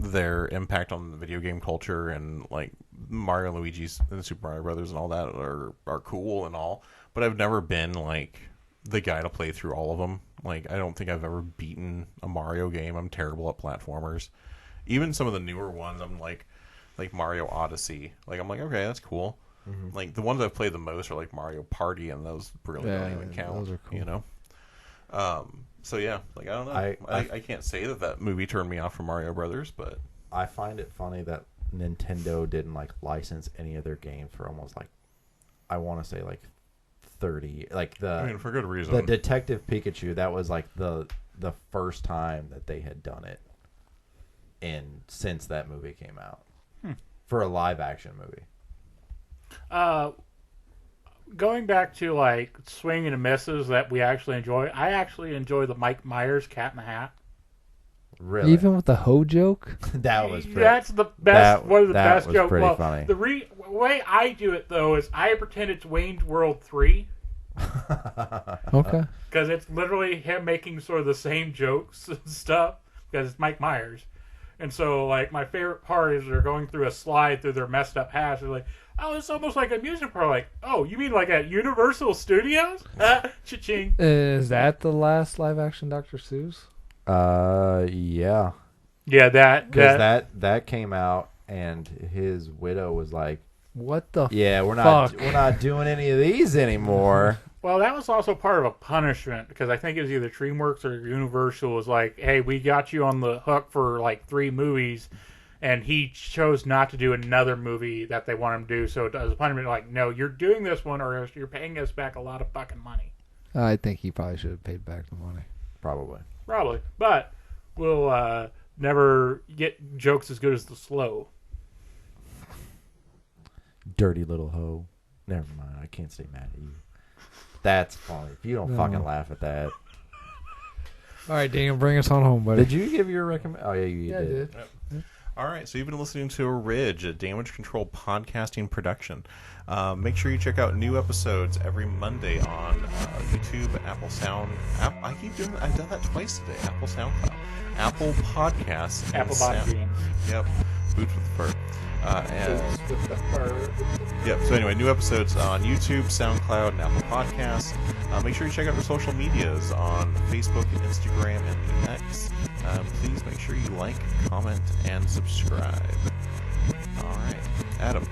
their impact on the video game culture, and like Mario and Luigi's and Super Mario Brothers and all that are cool and all, but I've never been like the guy to play through all of them. Like, I don't think I've ever beaten a Mario game. I'm terrible at platformers. Even some of the newer ones, I'm like Mario Odyssey. Like, I'm like, okay, that's cool. Mm-hmm. Like, the ones I've played the most are like Mario Party, and those really don't even count. Those are cool. You know. So yeah, like, I don't know. I can't say that movie turned me off from Mario Brothers, but I find it funny that Nintendo didn't like license any of their games for almost like, I want to say like 30. Like I mean, for good reason. The Detective Pikachu, that was like the first time that they had done it, since that movie came out for a live action movie. Going back to like swinging and misses that we actually enjoy, I actually enjoy the Mike Myers Cat in the Hat. Really? Even with the hoe joke? That was pretty, that's the best. One of the that best was jokes. pretty Well, funny. The way I do it though is I pretend it's Wayne's World 3. Okay. Because it's literally him making sort of the same jokes and stuff, because it's Mike Myers. And so, like, my favorite part is they're going through a slide through their messed up hats. They're like, oh, it's almost like a music park. Like, oh, you mean like at Universal Studios? Cha-ching. Is that the last live action Dr. Seuss? Yeah. Yeah, Because that came out, and his widow was like, what the yeah, we're fuck? not doing any of these anymore. Well, that was also part of a punishment, because I think it was either DreamWorks or Universal was like, hey, we got you on the hook for like 3 movies, and he chose not to do another movie that they want him to do. So as a punishment, like, no, you're doing this one, or else you're paying us back a lot of fucking money. I think he probably should have paid back the money. Probably. But we'll never get jokes as good as the Slow. Dirty little hoe. Never mind. I can't stay mad at you. That's funny. If you don't fucking laugh at that. All right, Daniel, bring us on home, buddy. Did you give your recommend? Oh, yeah, you did. I did. Yep. All right, so you've been listening to Orig, a damage control podcasting production. Make sure you check out new episodes every Monday on YouTube, Apple Sound. I've done that twice today. Apple SoundCloud, Apple Podcasts, and Apple body jeans. Yep, boots with fur. Yep. So anyway, new episodes on YouTube, SoundCloud, and Apple Podcasts. Make sure you check out our social medias on Facebook and Instagram and the X. Please make sure you like, comment, and subscribe. All right, Adam.